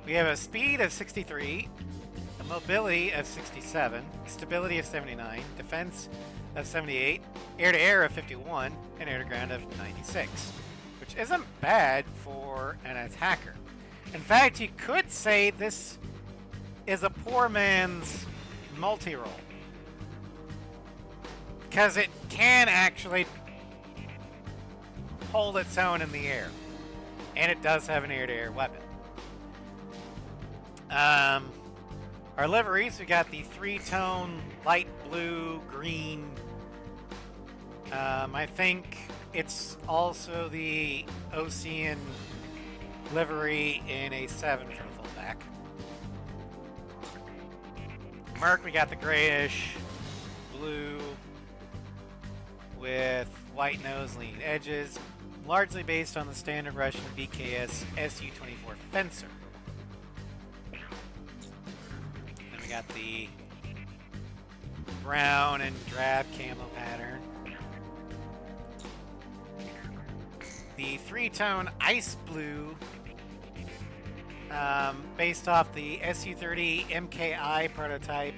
we have a speed of 63, a mobility of 67, stability of 79, defense of 78, air-to-air of 51, and air-to-ground of 96, which isn't bad for an attacker. In fact, you could say this is a poor man's multi-role, because it can actually hold its own in the air, and it does have an air-to-air weapon. Our liveries, we got the 3-tone light blue, green. I think it's also the Ocean livery in a 7 for the fullback. Merc, we got the grayish blue with white nose, lean edges, largely based on the standard Russian VKS Su-24 Fencer. Then we got the brown and drab camo pattern. The 3-tone ice blue, based off the Su-30 MKI prototype,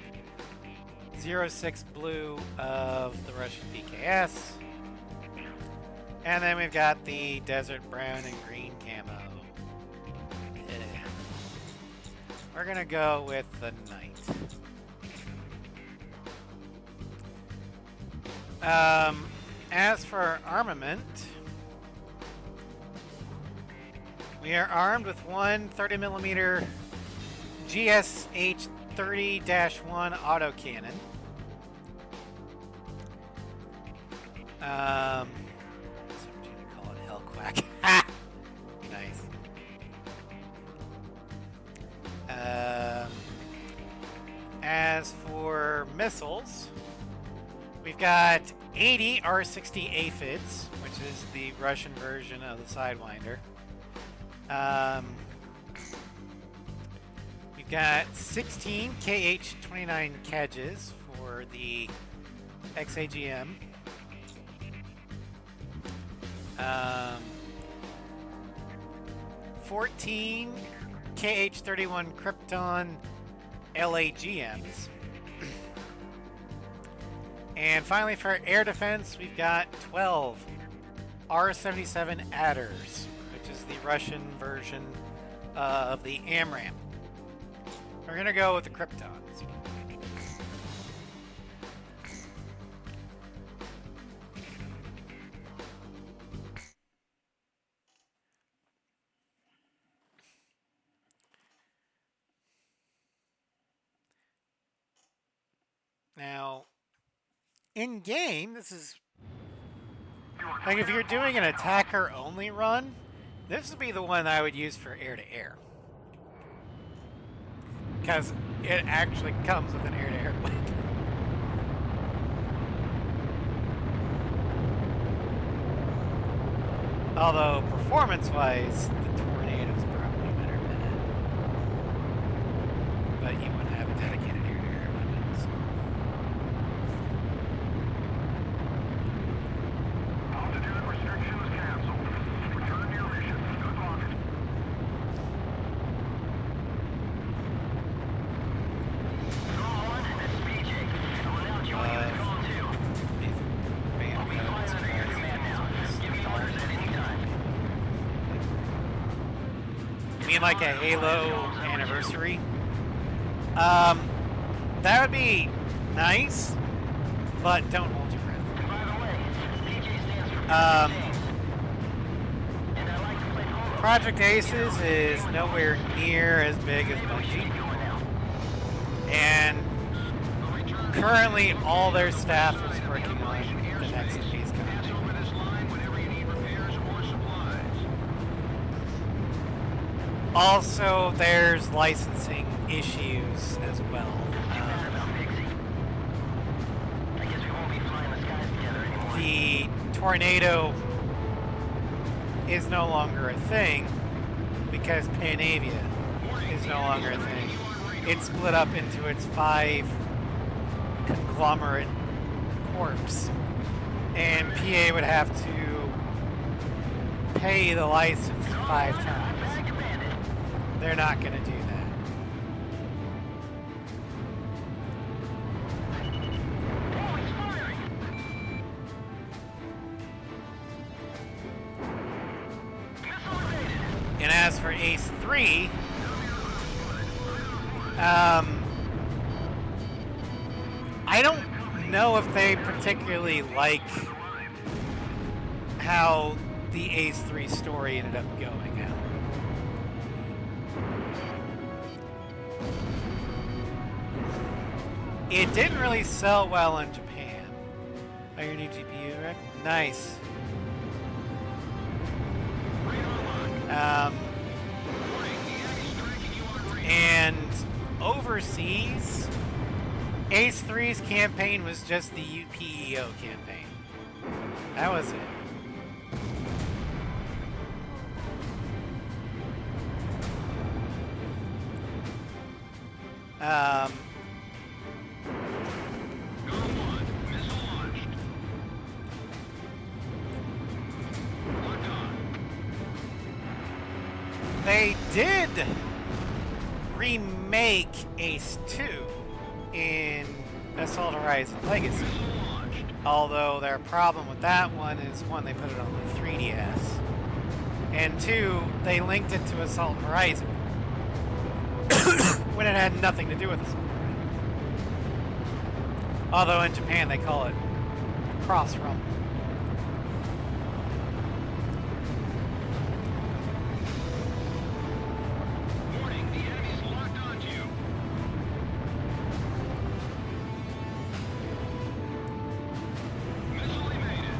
06 blue of the Russian VKS. And then we've got the desert brown and green camo. We're gonna go with the Knight. As for armament, we are armed with one 30mm GSH 30-1 autocannon. Something to call it Hellquack. Nice. As for missiles, we've got 80 R-60 aphids, which is the Russian version of the Sidewinder. We've got 16 KH-29 Kedges for the XAGM. 14 KH-31 Krypton LAGMs. And finally, for air defense, we've got 12 R-77 Adders, which is the Russian version of the AMRAAM. We're going to go with the Kryptons. Now, in game, this is like if you're doing an attacker only run, this would be the one I would use for air to air, because it actually comes with an air to air weapon. Although performance-wise, the Tornado's probably better than it, but you wouldn't have a dedicated air to air weapon. So. Altitude restrictions canceled. Return to your mission. Good luck. Call 1, this is BJ. I'll announce you when you get call 2. I'll be flying under your command now. Give me orders at any time. You mean like a Halo anniversary? That would be nice, but don't hold your breath. And by the way, PJ stands for James. And I like to play polo. Project Aces is nowhere near as big as Bungie, Going now. and currently all their staff is working on the next Ace Pass Combat. over this line whenever you need repairs or supplies. Also, there's licensing issues as well. Better about Pixie. I guess we won't be flying the skies together anymore. The Tornado is no longer a thing because Panavia is no longer a thing. It's split up into its 5 conglomerate corps, and PA would have to pay the license 5 times. They're not going to do that. Oh, he's firing! Missile evaded. And as for Ace 3, I don't know if they particularly like how the Ace 3 story ended up going out. It didn't really sell well in Japan. Oh, your new GPU, Rick? Nice. And overseas, Ace 3's campaign was just the UPEO campaign. That was it. They did remake Ace 2 in Assault Horizon Legacy. Although their problem with that one is, one, they put it on the 3DS, and 2, they linked it to Assault Horizon when it had nothing to do with Assault Horizon. Although in Japan they call it cross rumble. Warning, the enemy's locked onto you. Missile evaded.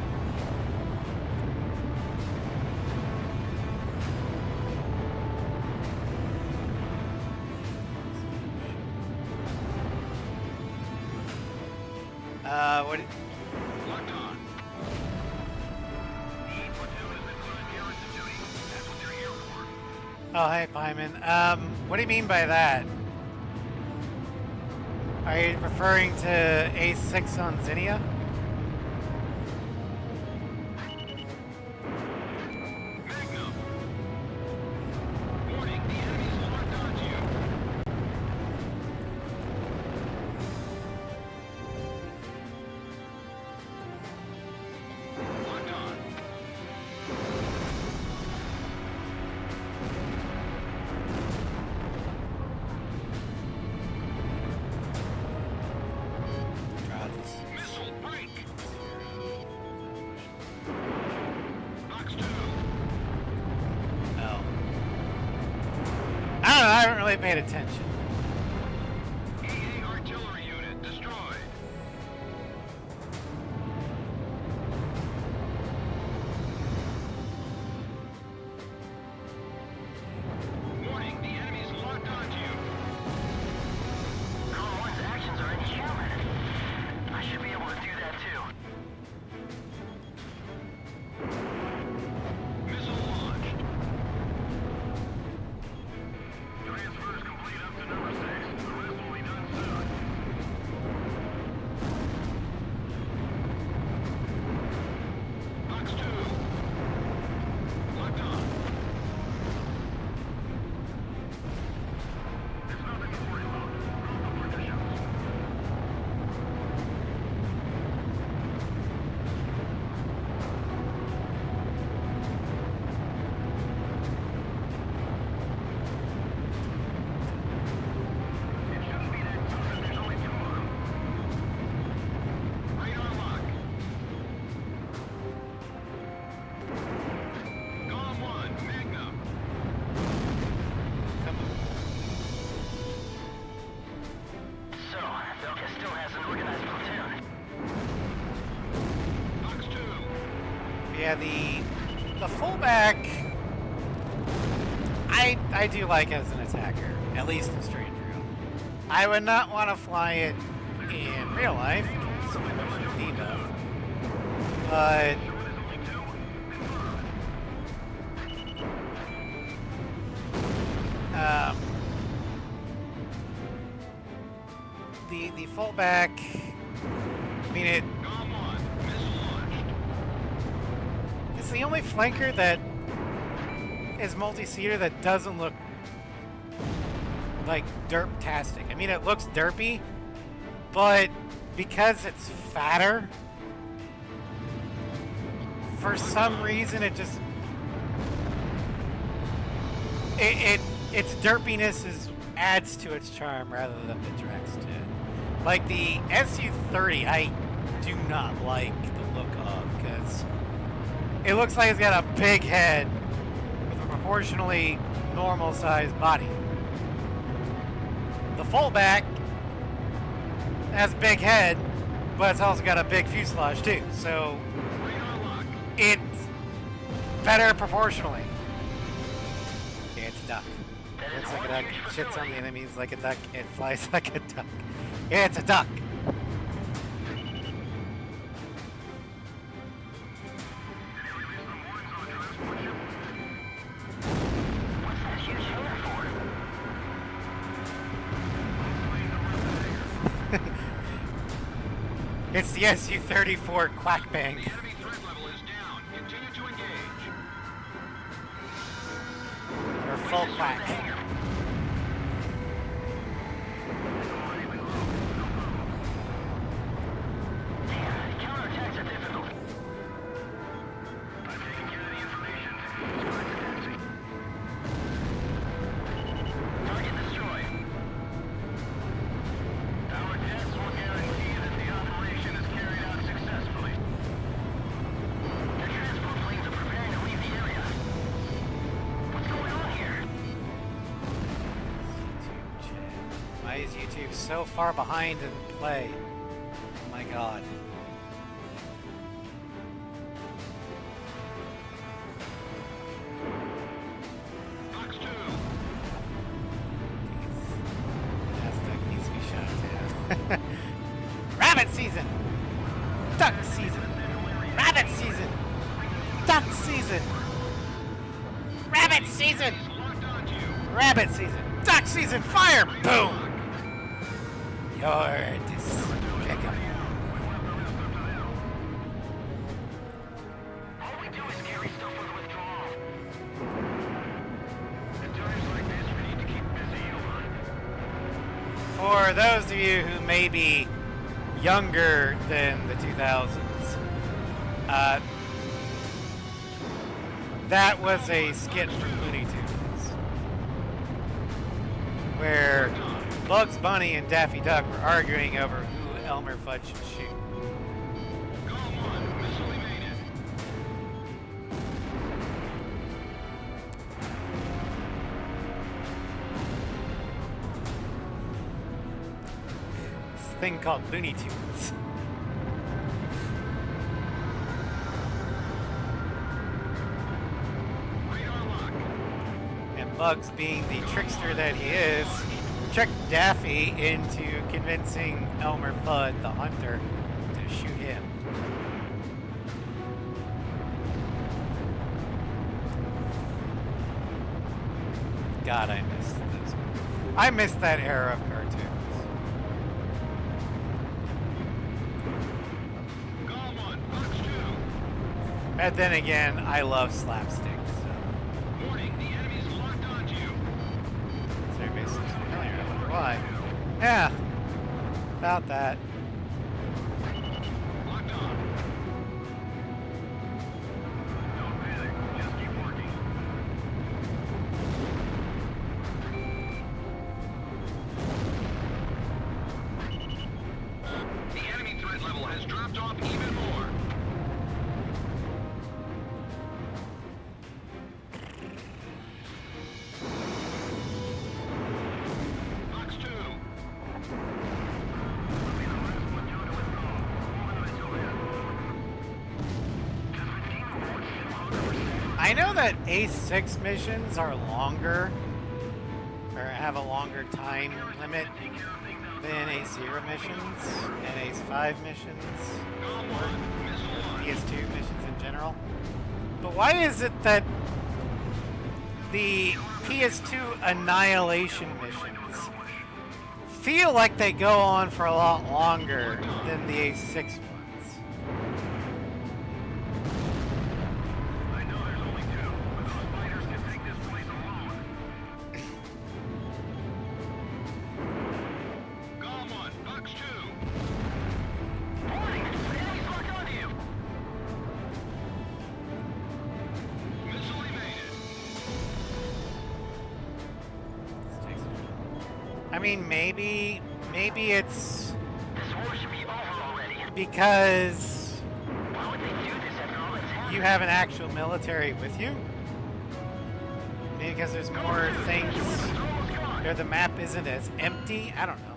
What? Locked on. The platoon has been put on garrison duty. That's what they're here for. Oh, hey, Pyman. What do you mean by that? Are you referring to A6 on Zinnia? Magnum. Warning, the enemy's locked onto you. Locked on. Missile break. Box 2. Oh. I don't know, I haven't really paid attention. EA artillery unit destroyed. Warning, the enemy's locked onto you. Column 1's actions are inhuman. I should be able to do that too. Missile launched. Transfer is complete up to number 6. The rest will be done soon. Box 2. Locked on. There's nothing to worry about. Go to positions. It shouldn't be that tough if there's only 2 of them. Radar lock. Column 1, Magnum. Come on. So, Belka still has an organized platoon. Box 2. Yeah, the fullback, I do like as an attacker, at least in Strange Real. I would not want to fly it in real life, because of the debuff. But the fullback, I mean it. Column 1, missile launched. It's the only flanker that is multi-seater that doesn't look like derp-tastic. I mean, it looks derpy, but because it's fatter, for some reason it just its derpiness adds to its charm rather than detracts to it. Like the SU-30, I do not like the look of, because it looks like it's got a big head with a proportionally normal-sized body. The fullback has a big head, but it's also got a big fuselage too, so Radar lock. it's better proportionally. Yeah, it's a duck. It looks like a duck, it shits on the enemies like a duck, it flies like a duck. Yeah, it's a duck. What's that huge hangar for? It's the SU-34 Quack Bang. The enemy threat level is down. Continue to engage. Or full quack. Damn, counterattacks are difficult. I've taken care of the information. Target destroyed. Our tests will guarantee that the operation is carried out successfully. Why is YouTube so far behind in play? Oh my god. Box 2. Aztec needs to be shot down. Rabbit season! Duck season! Rabbit season! Duck season! Rabbit season! Locked onto you. Rabbit season! Duck season! Fire! Boom! You're despicable. All we do is carry stuff for the withdrawal. At times like this, we need to keep busy, Elon. For those of you who may be younger than the 2000s, that was a skit from Looney Tunes where Bugs Bunny and Daffy Duck were arguing over who Elmer Fudd should shoot. Column 1, missile evaded. This thing called Looney Tunes. Radar lock. And Bugs, being the trickster that he is, tricked Daffy into convincing Elmer Fudd, the hunter, to shoot him. God, I miss those. I miss that era of cartoons. Column 1, box 2. But then again, I love slapstick, so Warning, the enemy's locked onto you. everybody seems familiar. I wonder why. Yeah, about that. Locked on. Don't panic. Just keep working. The enemy threat level has dropped off even more. Box 2. I know that Ace 6 missions are longer, or have a longer time limit than Ace 0 missions, and Ace 5 missions, Column 1, missile launch. PS2 missions in general. But why is it that the PS2 Annihilation missions feel like they go on for a lot longer than the Ace 6 ones? I know there's only 2, but those fighters can take this place alone. Column 1, box 2. Warning! The enemy's locked onto you! Missile evaded. I mean, maybe it's This war should be over already. because Why would they do this after all that's happened? you have an actual military with you. Maybe because there's more things, They're almost gone. or the map isn't as empty. I don't know.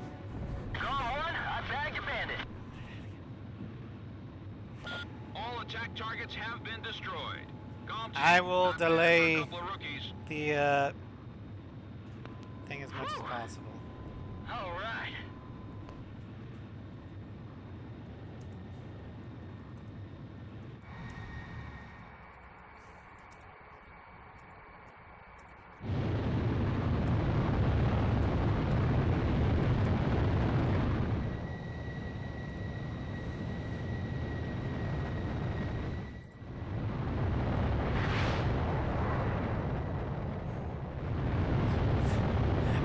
Column 1, I bagged a bandit. All attack targets have been destroyed. Column 2, I will not bad for a delay couple of rookies. the thing as much as possible. All right.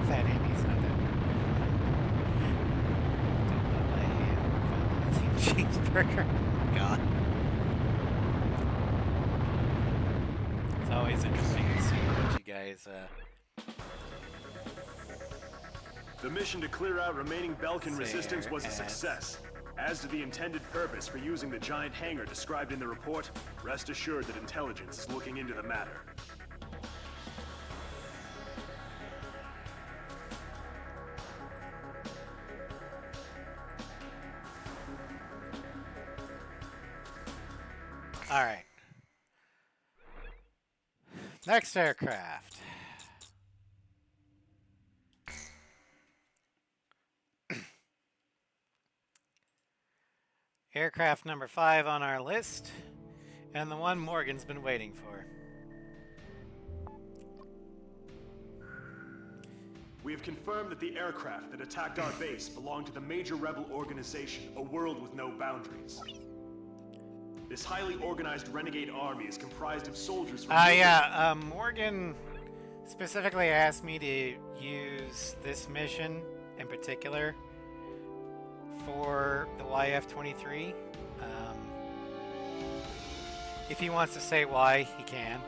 Fat Amy's not that bad. Cheeseburger. God. It's always interesting to see what you guys The mission to clear out remaining Belkin resistance was a Fair success. As to the intended purpose for using the giant hangar described in the report, rest assured that intelligence is looking into the matter. All right. Next aircraft. Aircraft number 5 on our list, and the one Morgan's been waiting for. We have confirmed that the aircraft that attacked our base belonged to the major rebel organization, A World with No Boundaries. This highly organized renegade army is comprised of soldiers from... Morgan specifically asked me to use this mission in particular for the YF-23. If he wants to say why, he can.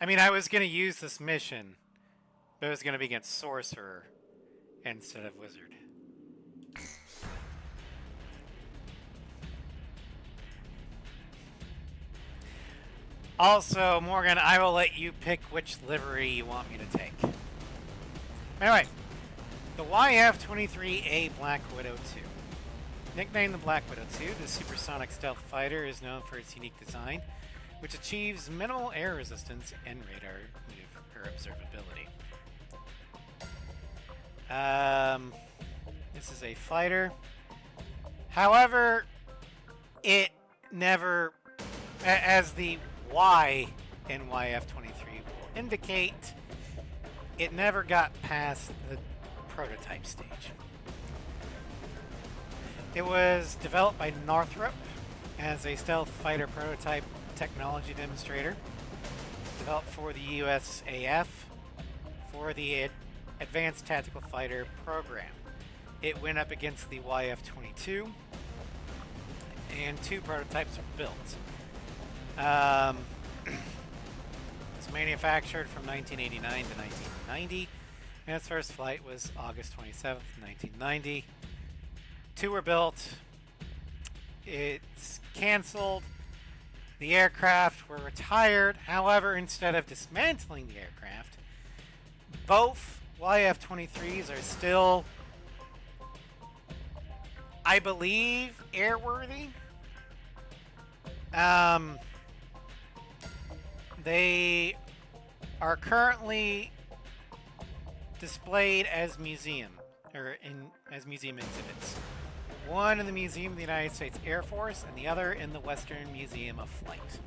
I mean, I was going to use this mission, but it was going to be against Sorcerer instead of Wizard. Also, Morgan, I will let you pick which livery you want me to take. Anyway, the YF-23A Black Widow 2. Nicknamed the Black Widow 2, the supersonic stealth fighter is known for its unique design, which achieves minimal air resistance and radar maneuver observability. This is a fighter. However, it never, as the Y in YF-23 will indicate, it never got past the prototype stage. It was developed by Northrop as a stealth fighter prototype technology demonstrator, developed for the USAF for the Advanced Tactical Fighter Program. It went up against the YF-22, and 2 prototypes were built. It was manufactured from 1989 to 1990, and its first flight was August 27th, 1990. 2 were built. It's canceled. The aircraft were retired. However, instead of dismantling the aircraft, both YF-23s are still, I believe, airworthy. They are currently displayed as museum exhibits. One in the Museum of the United States Air Force and the other in the Western Museum of Flight.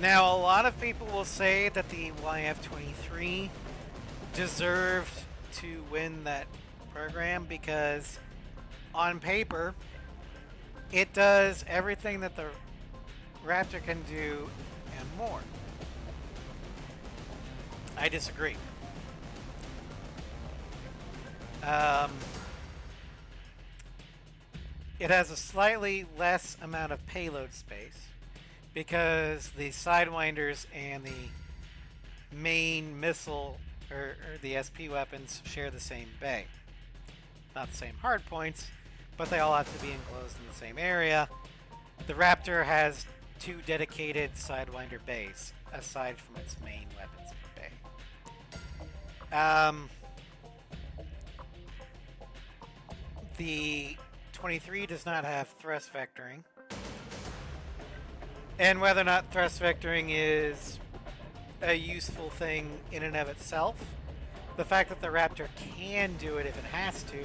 Now, a lot of people will say that the YF-23 deserved to win that program because on paper it does everything that the Raptor can do and more. I disagree. It has a slightly less amount of payload space because the Sidewinders and the main missile or the SP weapons share the same bay. Not the same hard points, but they all have to be enclosed in the same area. The Raptor has 2 dedicated Sidewinder bays aside from its main weapons bay. The 23 does not have thrust vectoring. And whether or not thrust vectoring is a useful thing in and of itself, the fact that the Raptor can do it if it has to,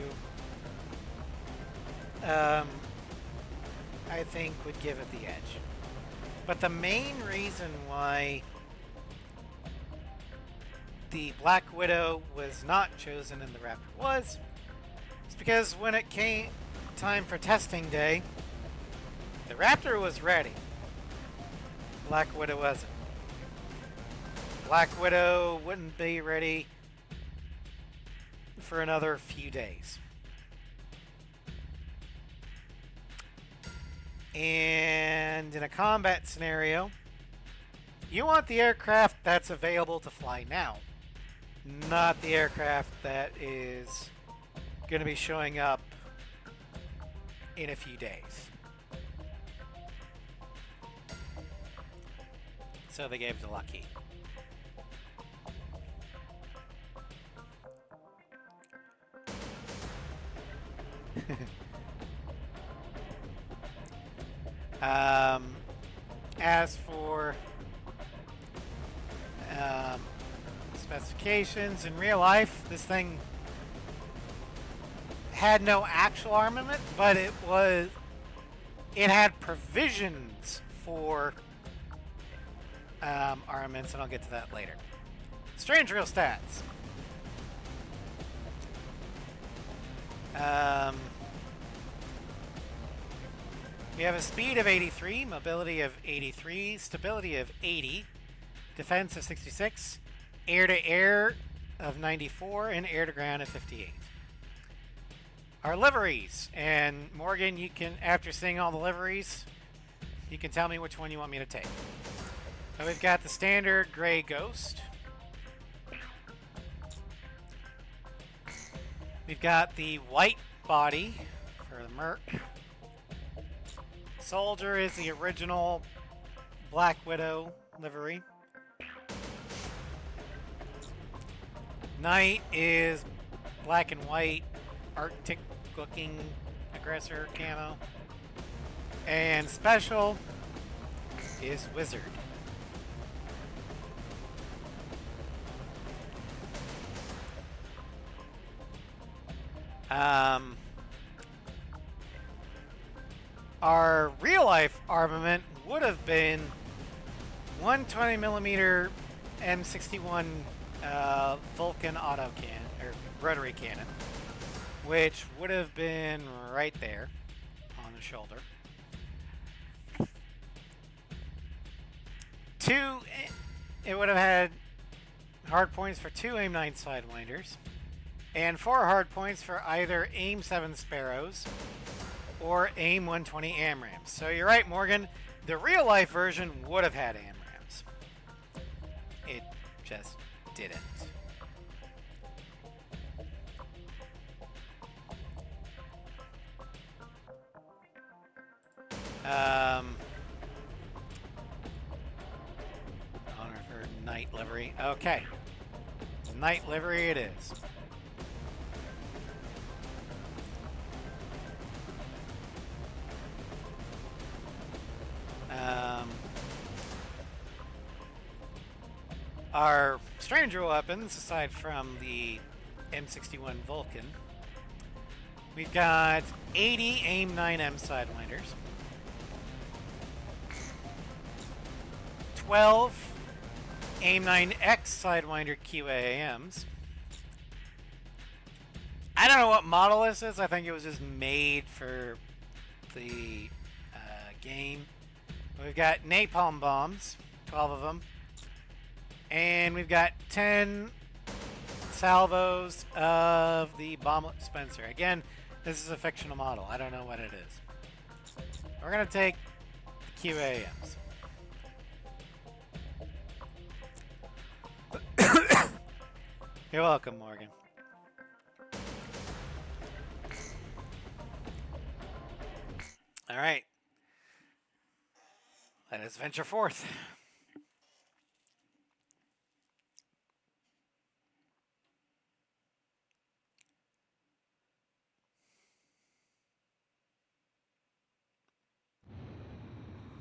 I think would give it the edge. But the main reason why the Black Widow was not chosen and the Raptor was because when it came time for testing day, the Raptor was ready. Black Widow wasn't. Black Widow wouldn't be ready for another few days. And in a combat scenario, you want the aircraft that's available to fly now, not the aircraft that is going to be showing up in a few days. So they gave it to Lockheed. As for specifications in real life, this thing had no actual armament, but it had provisions for armaments, and I'll get to that later. Strange real stats. We have a speed of 83, mobility of 83, stability of 80, defense of 66, air-to-air of 94, and air-to-ground of 58. Our liveries, and Morgan, you can, after seeing all the liveries, you can tell me which one you want me to take. So we've got the standard gray Ghost. We've got the white body for the Merc. Soldier is the original Black Widow livery. Knight is black and white Arctic looking aggressor camo. And special is Wizard. Our real-life armament would have been 120mm M61 Vulcan auto cannon, or rotary cannon, which would have been right there on the shoulder. It would have had hard points for 2 AIM-9 Sidewinders, and 4 hard points for either AIM-7 Sparrows or AIM-120 AMRAAMs. So you're right, Morgan. The real-life version would have had AMRAAMs. It just didn't. Honor for Knight livery. Okay. Knight livery it is. Our stranger weapons, aside from the M61 Vulcan, we've got 80 AIM-9M Sidewinders, 12 AIM-9X Sidewinder QAAMs. I don't know what model this is. I think it was just made for the game. We've got napalm bombs, 12 of them. And we've got 10 salvos of the bomblet dispenser. Again, this is a fictional model. I don't know what it is. We're going to take the QAMs. You're welcome, Morgan. All right. Let us venture forth.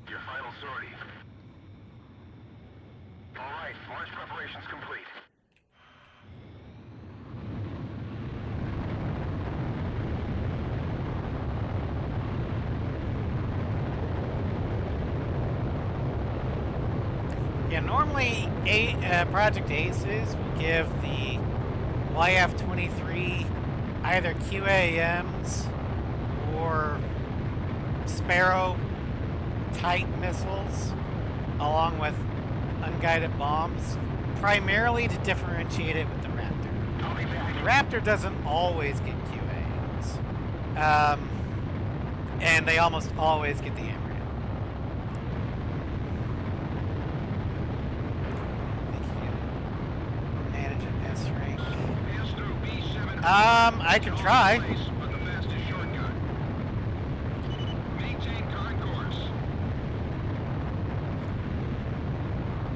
Your final sortie. All right, launch preparations complete. Yeah, normally Project Aces will give the YF-23 either QAMs or Sparrow type missiles along with unguided bombs, primarily to differentiate it with the Raptor. The Raptor doesn't always get QAMs, and they almost always get the AMRAAM. Manage an S rank. I can try.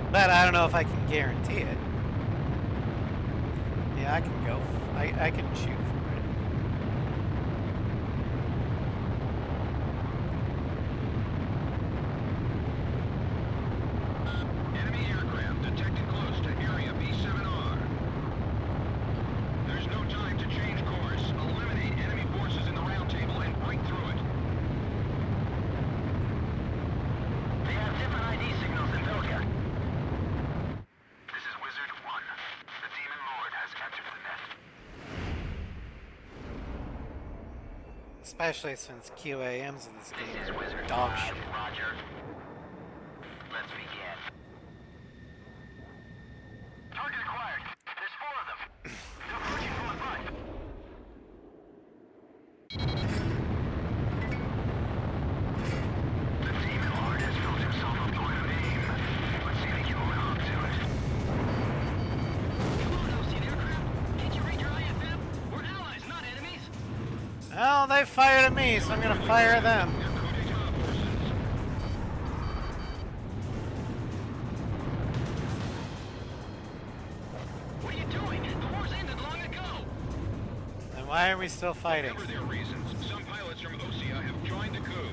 But I don't know if I can guarantee it. Yeah, I can go. I can shoot for it. Especially since QAMs in this game are dog shit. Roger. Let's begin. Target acquired. There's 4 of them. They're approaching from the front. The demon lord has built himself up quite a beam. Let's see if he can hold on to it. Come on, OC aircraft. Can't you read your IFM? We're allies, not enemies. Oh, they fired at me, so I'm gonna fire at them. What are you doing? The war's ended long ago. Then why are we still fighting? Whatever their reasons, some pilots from Osea have joined the coup.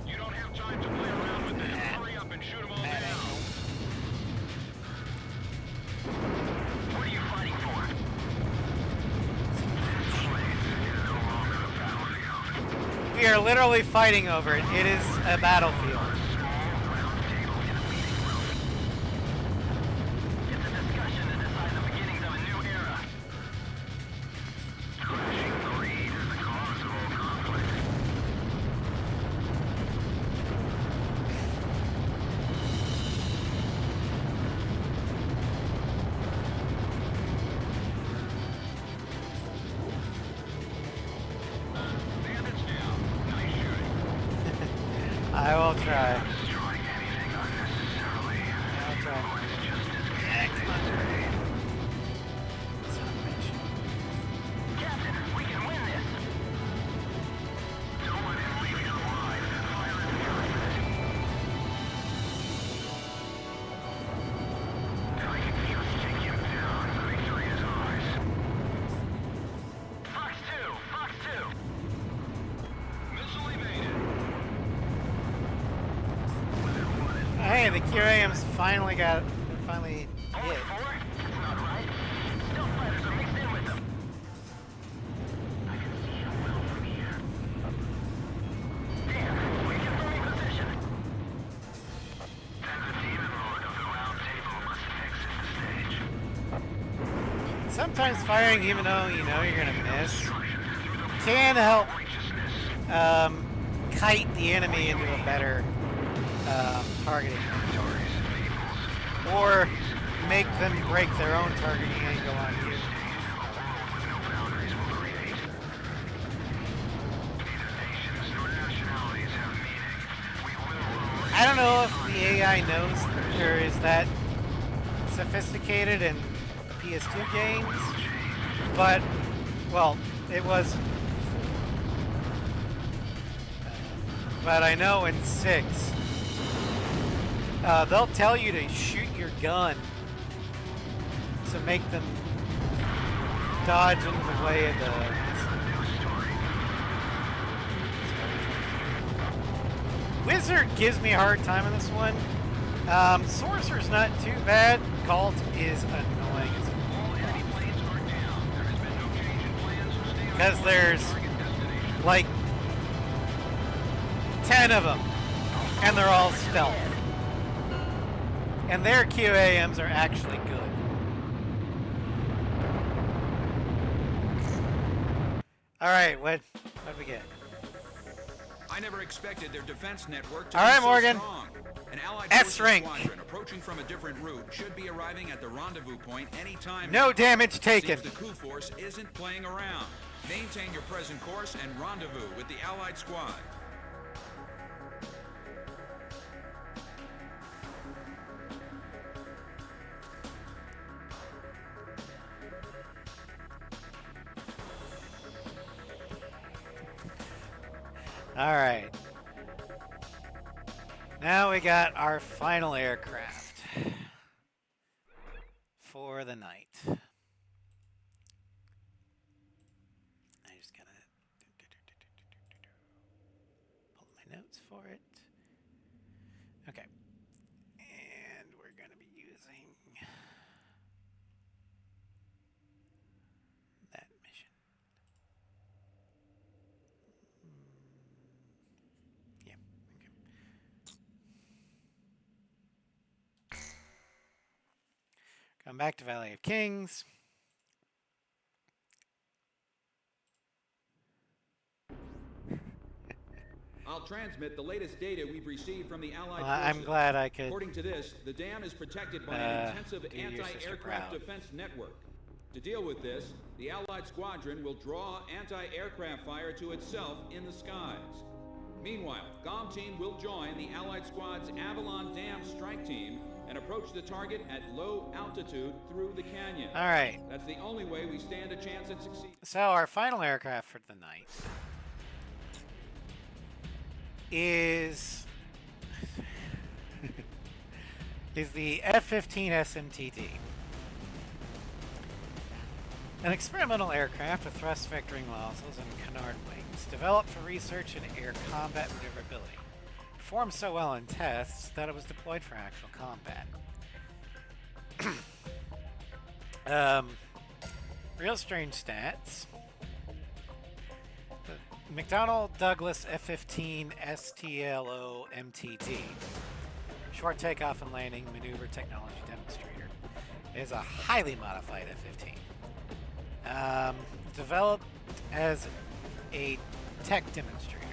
You don't have time to play around with them. Hurry up and shoot them all down. What are you fighting for? We are literally fighting over it. It is a battlefield. It's a discussion to decide the beginnings of a new era. Crashing greed is the cause of all conflict. Bandits down. Nice shooting. I will try. Destroying anything unnecessarily I'll try. is just as good as say. Son of a bitch. Captain, we can win this. Don't let him leave you alive. Fire at the elephant. If I can just take him down, victory is ours. Fox 2! Fox 2! Missile evaded. Hey, the QAMs finally Only hit. 4? That's not right. Stealth fighters are mixed in with them. I can see him well from here. Damn, we're confirming position. And the demon lord of the round table must exit the stage. Sometimes firing, even though you know you're gonna miss, can help kite the enemy into a better targeting or make them break their own targeting angle on you. I don't know if the AI knows or is that sophisticated in the PS2 games, but, well, it was. But I know in 6, they'll tell you to shoot your gun to make them dodge into the way of the. Wizard gives me a hard time in this one. Sorcerer's not too bad. Cult is annoying as All enemy planes are down. There has been no change in plans, so stay on because course. there's Target destination. like 10 of them, and they're all stealth. And their QAMs are actually good. All right, what we get? I never expected their defense network to All be right, so Morgan. strong. An Allied S forces rank. squadron approaching from a different route should be arriving at the rendezvous point any time. No now. damage taken. Seems the coup force isn't playing around. Maintain your present course and rendezvous with the Allied squad. All right. Now we got our final aircraft for the night. I just gotta pull my notes for it. Okay. And we're gonna be using that mission. Yeah, okay. Come back to Valley of Kings. I'll transmit the latest data we've received from the Allied Well, I'm forces. glad I could. According to this, the dam is protected by an intensive do your sister anti-aircraft proud. defense network. To deal with this, the Allied squadron will draw anti-aircraft fire to itself in the skies. Meanwhile, GOM team will join the Allied squad's Avalon Dam strike team and approach the target at low altitude through the canyon. All right. That's the only way we stand a chance at succeeding. So our final aircraft for the night is the F-15 SMTD. An experimental aircraft with thrust vectoring nozzles and canard wings, developed for research in air combat maneuverability. Performed so well in tests that it was deployed for actual combat. Real strange stats. The McDonnell Douglas F-15 STLO MTD, short takeoff and landing maneuver technology demonstrator, is a highly modified F-15. Developed as a tech demonstrator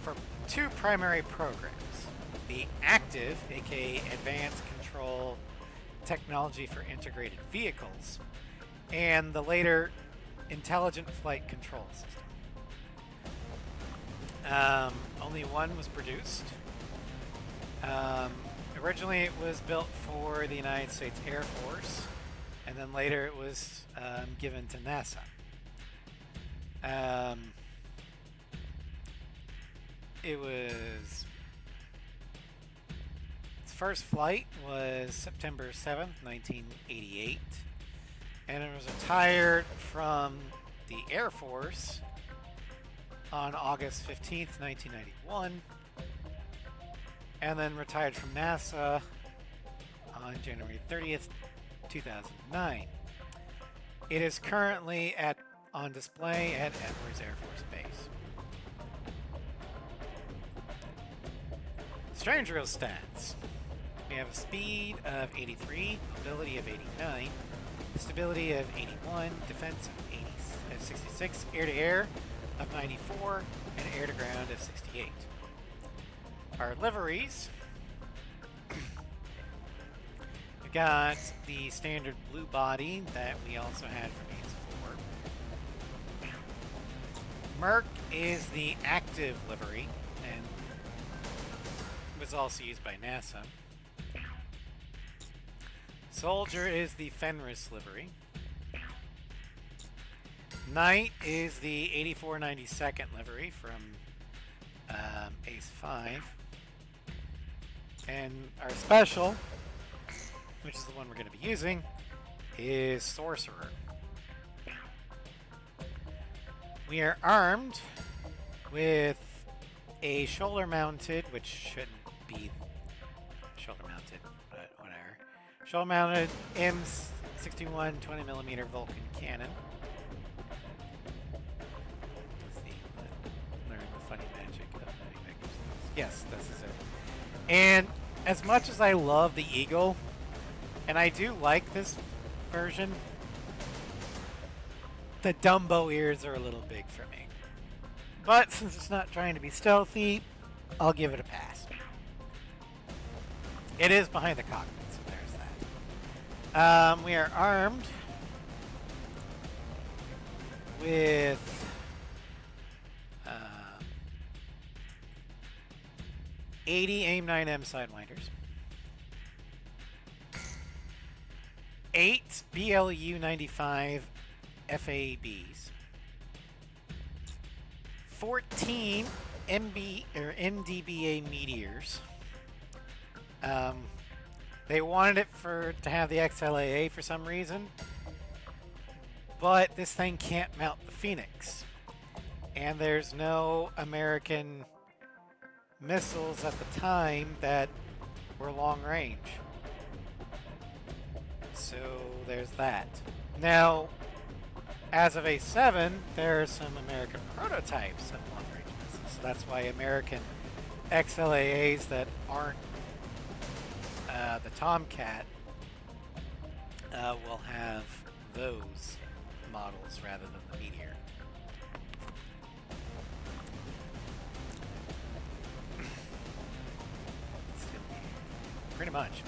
for two primary programs: the active, aka Advanced Control Technology for Integrated Vehicles, and the later Intelligent Flight Control System. Only one was produced. Originally it was built for the United States Air Force, and then later it was given to NASA. Its first flight was September 7th, 1988, and it was retired from the Air Force on August 15th, 1991, and then retired from NASA on January 30th, 2009. It is currently on display at Edwards Air Force Base. Strange real stats. We have a speed of 83, mobility of 89, stability of 81, defense of 66, air-to-air of 94, and air-to-ground of 68. Our liveries. We got the standard blue body that we also had from ACE 4. Merc is the active livery and was also used by NASA. Soldier is the Fenris livery. Knight is the 8492nd livery from ACE 5. And our special, which is the one we're going to be using, is Sorcerer. We are armed with a shoulder-mounted, which shouldn't be shoulder-mounted, but whatever. Shoulder-mounted M61 20mm Vulcan cannon. Learn the funny magic of movie makers. Yes, this is it. And as much as I love the Eagle, and I do like this version, the Dumbo ears are a little big for me. But since it's not trying to be stealthy, I'll give it a pass. It is behind the cockpit, so there's that. We are armed with 80 AIM-9M Sidewinders, 8 BLU-95 FABs, 14 NDBA Meteors. They wanted it to have the XLAA for some reason, but this thing can't mount the Phoenix, and there's no American missiles at the time that were long range. So there's that. Now, as of A7, there are some American prototypes of long range missiles. So that's why American XLAAs that aren't the Tomcat will have those models rather than the Meteor. much.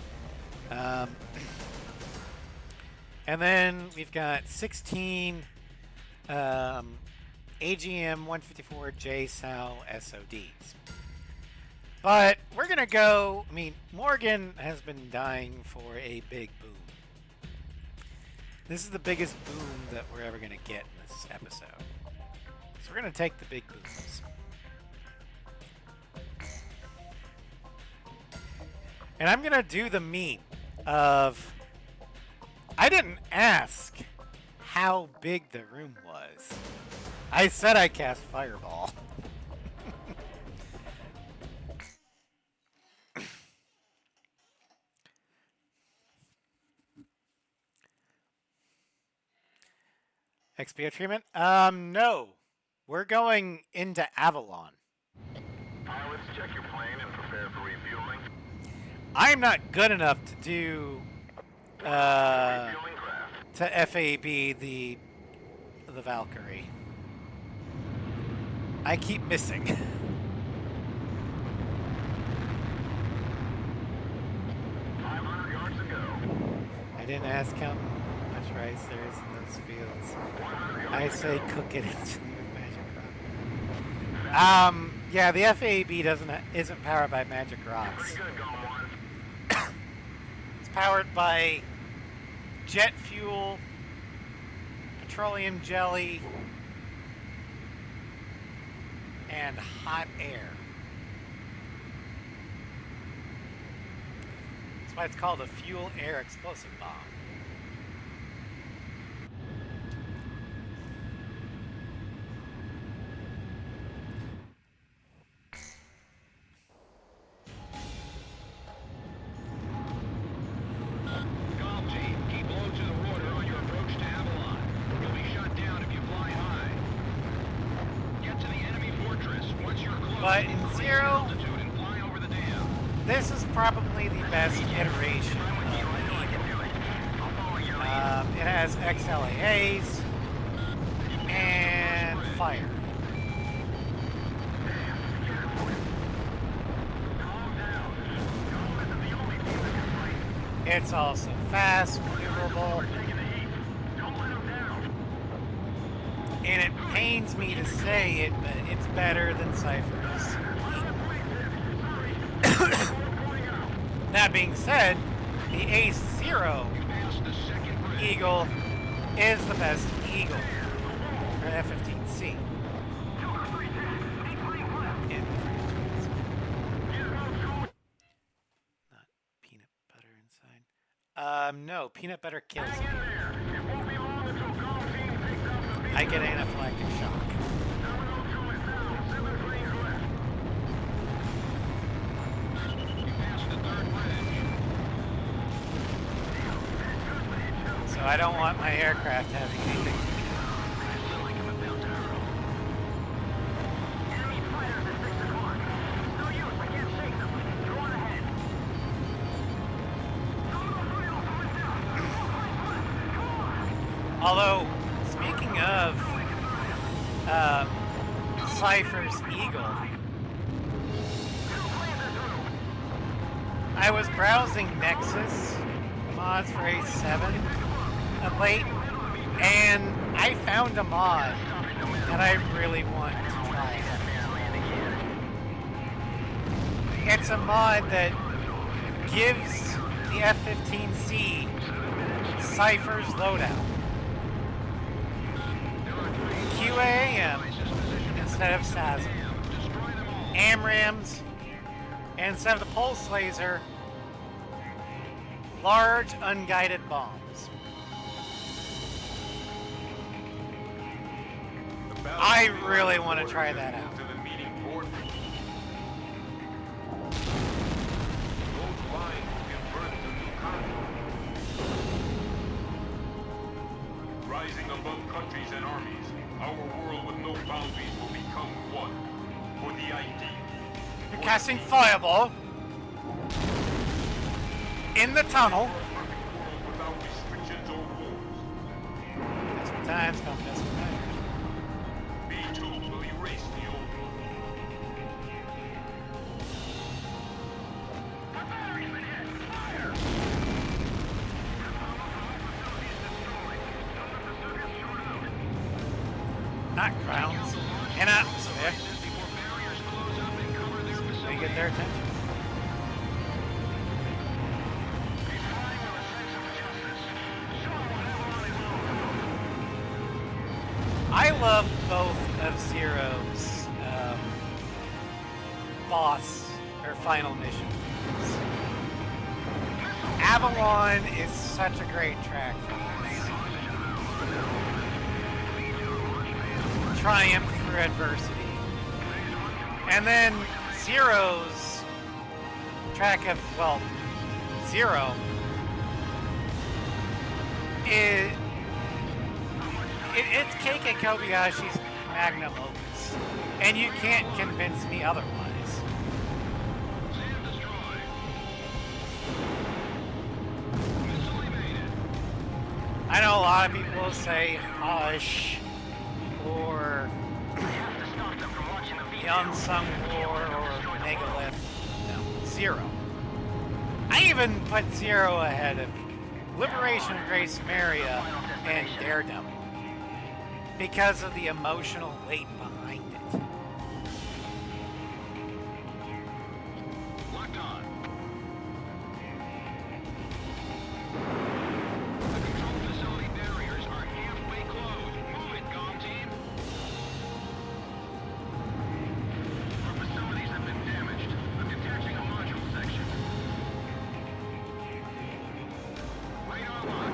And then we've got 16 AGM 154J SAL SODs. But we're going to go, I mean, Morgan has been dying for a big boom. This is the biggest boom that we're ever going to get in this episode. So we're going to take the big booms. And I'm going to do the meme of, I didn't ask how big the room was. I said I cast Fireball. XPO treatment? No. We're going into Avalon. Pilots, check your plane and prepare for refueling. I'm not good enough to do Refueling craft. to FAB the Valkyrie. I keep missing. 500 yards to go. I didn't ask how much rice there is in those fields. I say cook it into magic rock. Yeah, the FAB isn't powered by magic rocks. Pretty good, Golem 1. It's powered by jet fuel, petroleum jelly, and hot air. That's why it's called a fuel air explosive bomb. Golem team, keep low to the water on your approach to Avalon. You'll be shot down if you fly high. Get to the enemy fortress. Once you're close, Button increase 0. altitude and fly over the dam. This is probably the best iteration of the Eagle. It has XLAAs and fire. It's also fast, maneuverable, and it pains me to say it, but it's better than Cypher's Eagle. That being said, the Ace Zero Eagle is the best Eagle, or F-15C, in the franchise. Not peanut butter inside. No, peanut butter kills me. I get anaphylactic shock. So I don't want my aircraft having anything. Although, speaking of Cypher's Eagle, I was browsing Nexus mods for A7 of late, and I found a mod that I really want to try. It's a mod that gives the F-15C Cypher's loadout. QAM instead of SASM. AMRAAMs, and instead of the pulse laser, large unguided bombs. I really want to try that out. To the meeting board. Those lines will give birth to new conflicts. Rising above countries and armies, our world with no boundaries will become one. For the ideal. You're casting Fireball in the tunnel. Without restrictions or wars. Desperate times come desperate measures. B2 will erase the old world. not grounds, in atmosphere. So you get their attention. I love both of Zero's boss or final mission themes. Avalon is such a great track for these. Triumph through adversity. And then Zero's track of, well, Zero is it's Keike Kobayashi's magnum opus, and you can't convince me otherwise. I know a lot of people will say Hush or The Unsung War or Megalith. No, Zero. I even put Zero ahead of Liberation of Grace Maria and Daredevil because of the emotional weight behind it. Locked on. The control facility barriers are halfway closed. Move it, comm team. Our facilities have been damaged. I'm detaching a module section. Radar lock.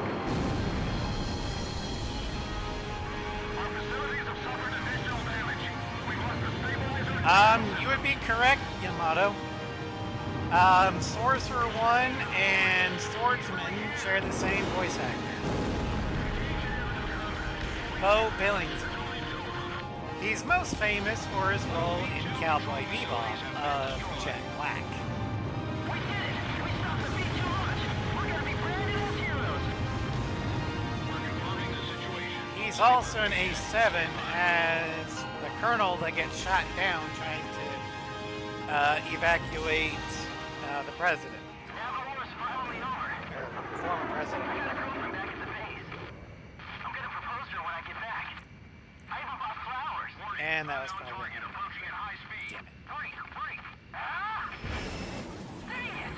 Our facilities have suffered additional damage. We lost the stabilizer. You would be correct, Yamato. Sorcerer 1 and Swordsman share the same voice actor. Bo Billington. He's most famous for his role in Cowboy Bebop of Jet Black. We did it! We stopped the beat too much! We're gonna be branded as heroes! We're confirming the situation. He's also in A7 as the colonel that gets shot down trying to evacuate the president. Avalon is finally over. Or former president. I'm back at the base. I'm gonna propose to her when I get back. I even bought flowers. And that was Unknown probably target approaching at high speed. Damn it. Break! Break! Ah! Dang it!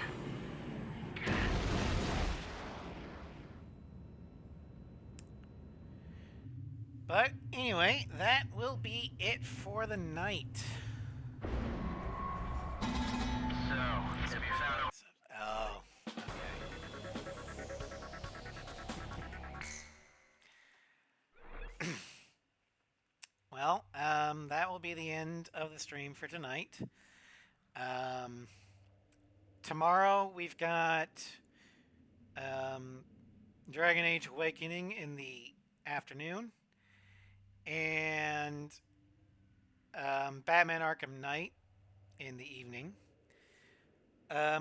But anyway, that will be it for the night. So, have you found a... Oh, okay. Well, that will be the end of the stream for tonight. Tomorrow we've got Dragon Age Awakening in the afternoon, and Batman Arkham Knight in the evening.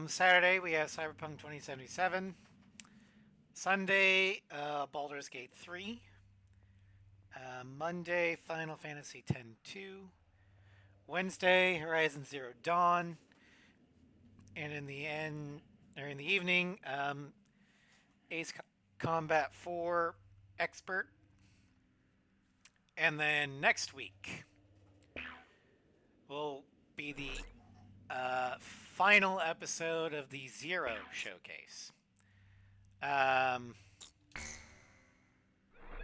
Saturday we have Cyberpunk 2077. Sunday, Baldur's Gate 3. Monday, Final Fantasy X-2. Wednesday, Horizon Zero Dawn. And in the evening, Ace Combat 4 Expert. And then next week will be the final episode of the Zero Showcase.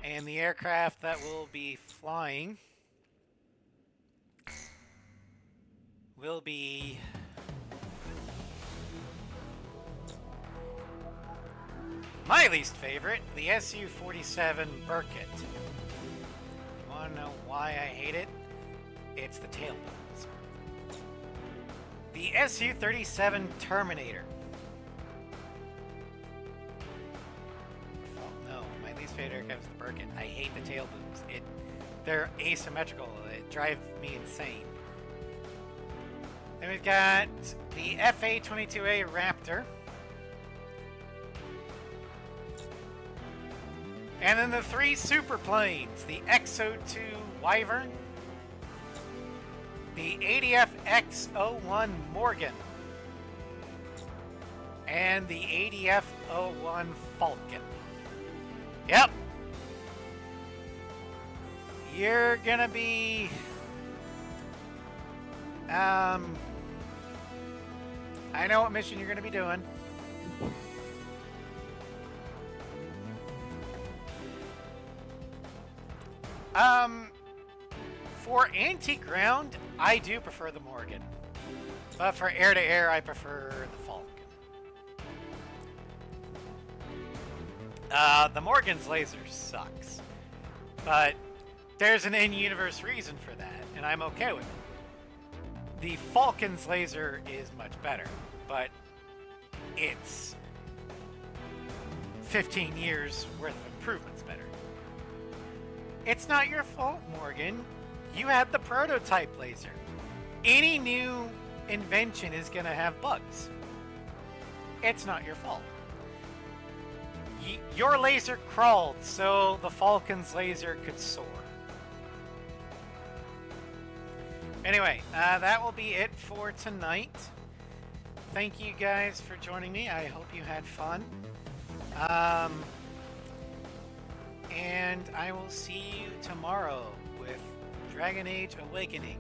And the aircraft that will be flying will be my least favorite, the Su-47 Burkett. You want to know why I hate it? It's the tailbones. The Su-37 Terminator. No, my least favorite aircraft is the Burkett. I hate the tail booms. They're asymmetrical. It drives me insane. Then we've got the FA-22A Raptor. And then the three super planes, the XO-2 Wyvern, the ADF X-01 Morgan, and the ADF-01 Falcon. Yep. You're gonna be... I know what mission you're gonna be doing. For anti-ground, I do prefer the Morgan. But for air-to-air, I prefer the Falcon. The Morgan's laser sucks. But there's an in-universe reason for that, and I'm okay with it. The Falcon's laser is much better, but it's 15 years worth of improvements better. It's not your fault, Morgan. You had the prototype laser. Any new invention is going to have bugs. It's not your fault. Your laser crawled so the Falcon's laser could soar. Anyway, that will be it for tonight. Thank you guys for joining me. I hope you had fun. And I will see you tomorrow with Dragon Age Awakening.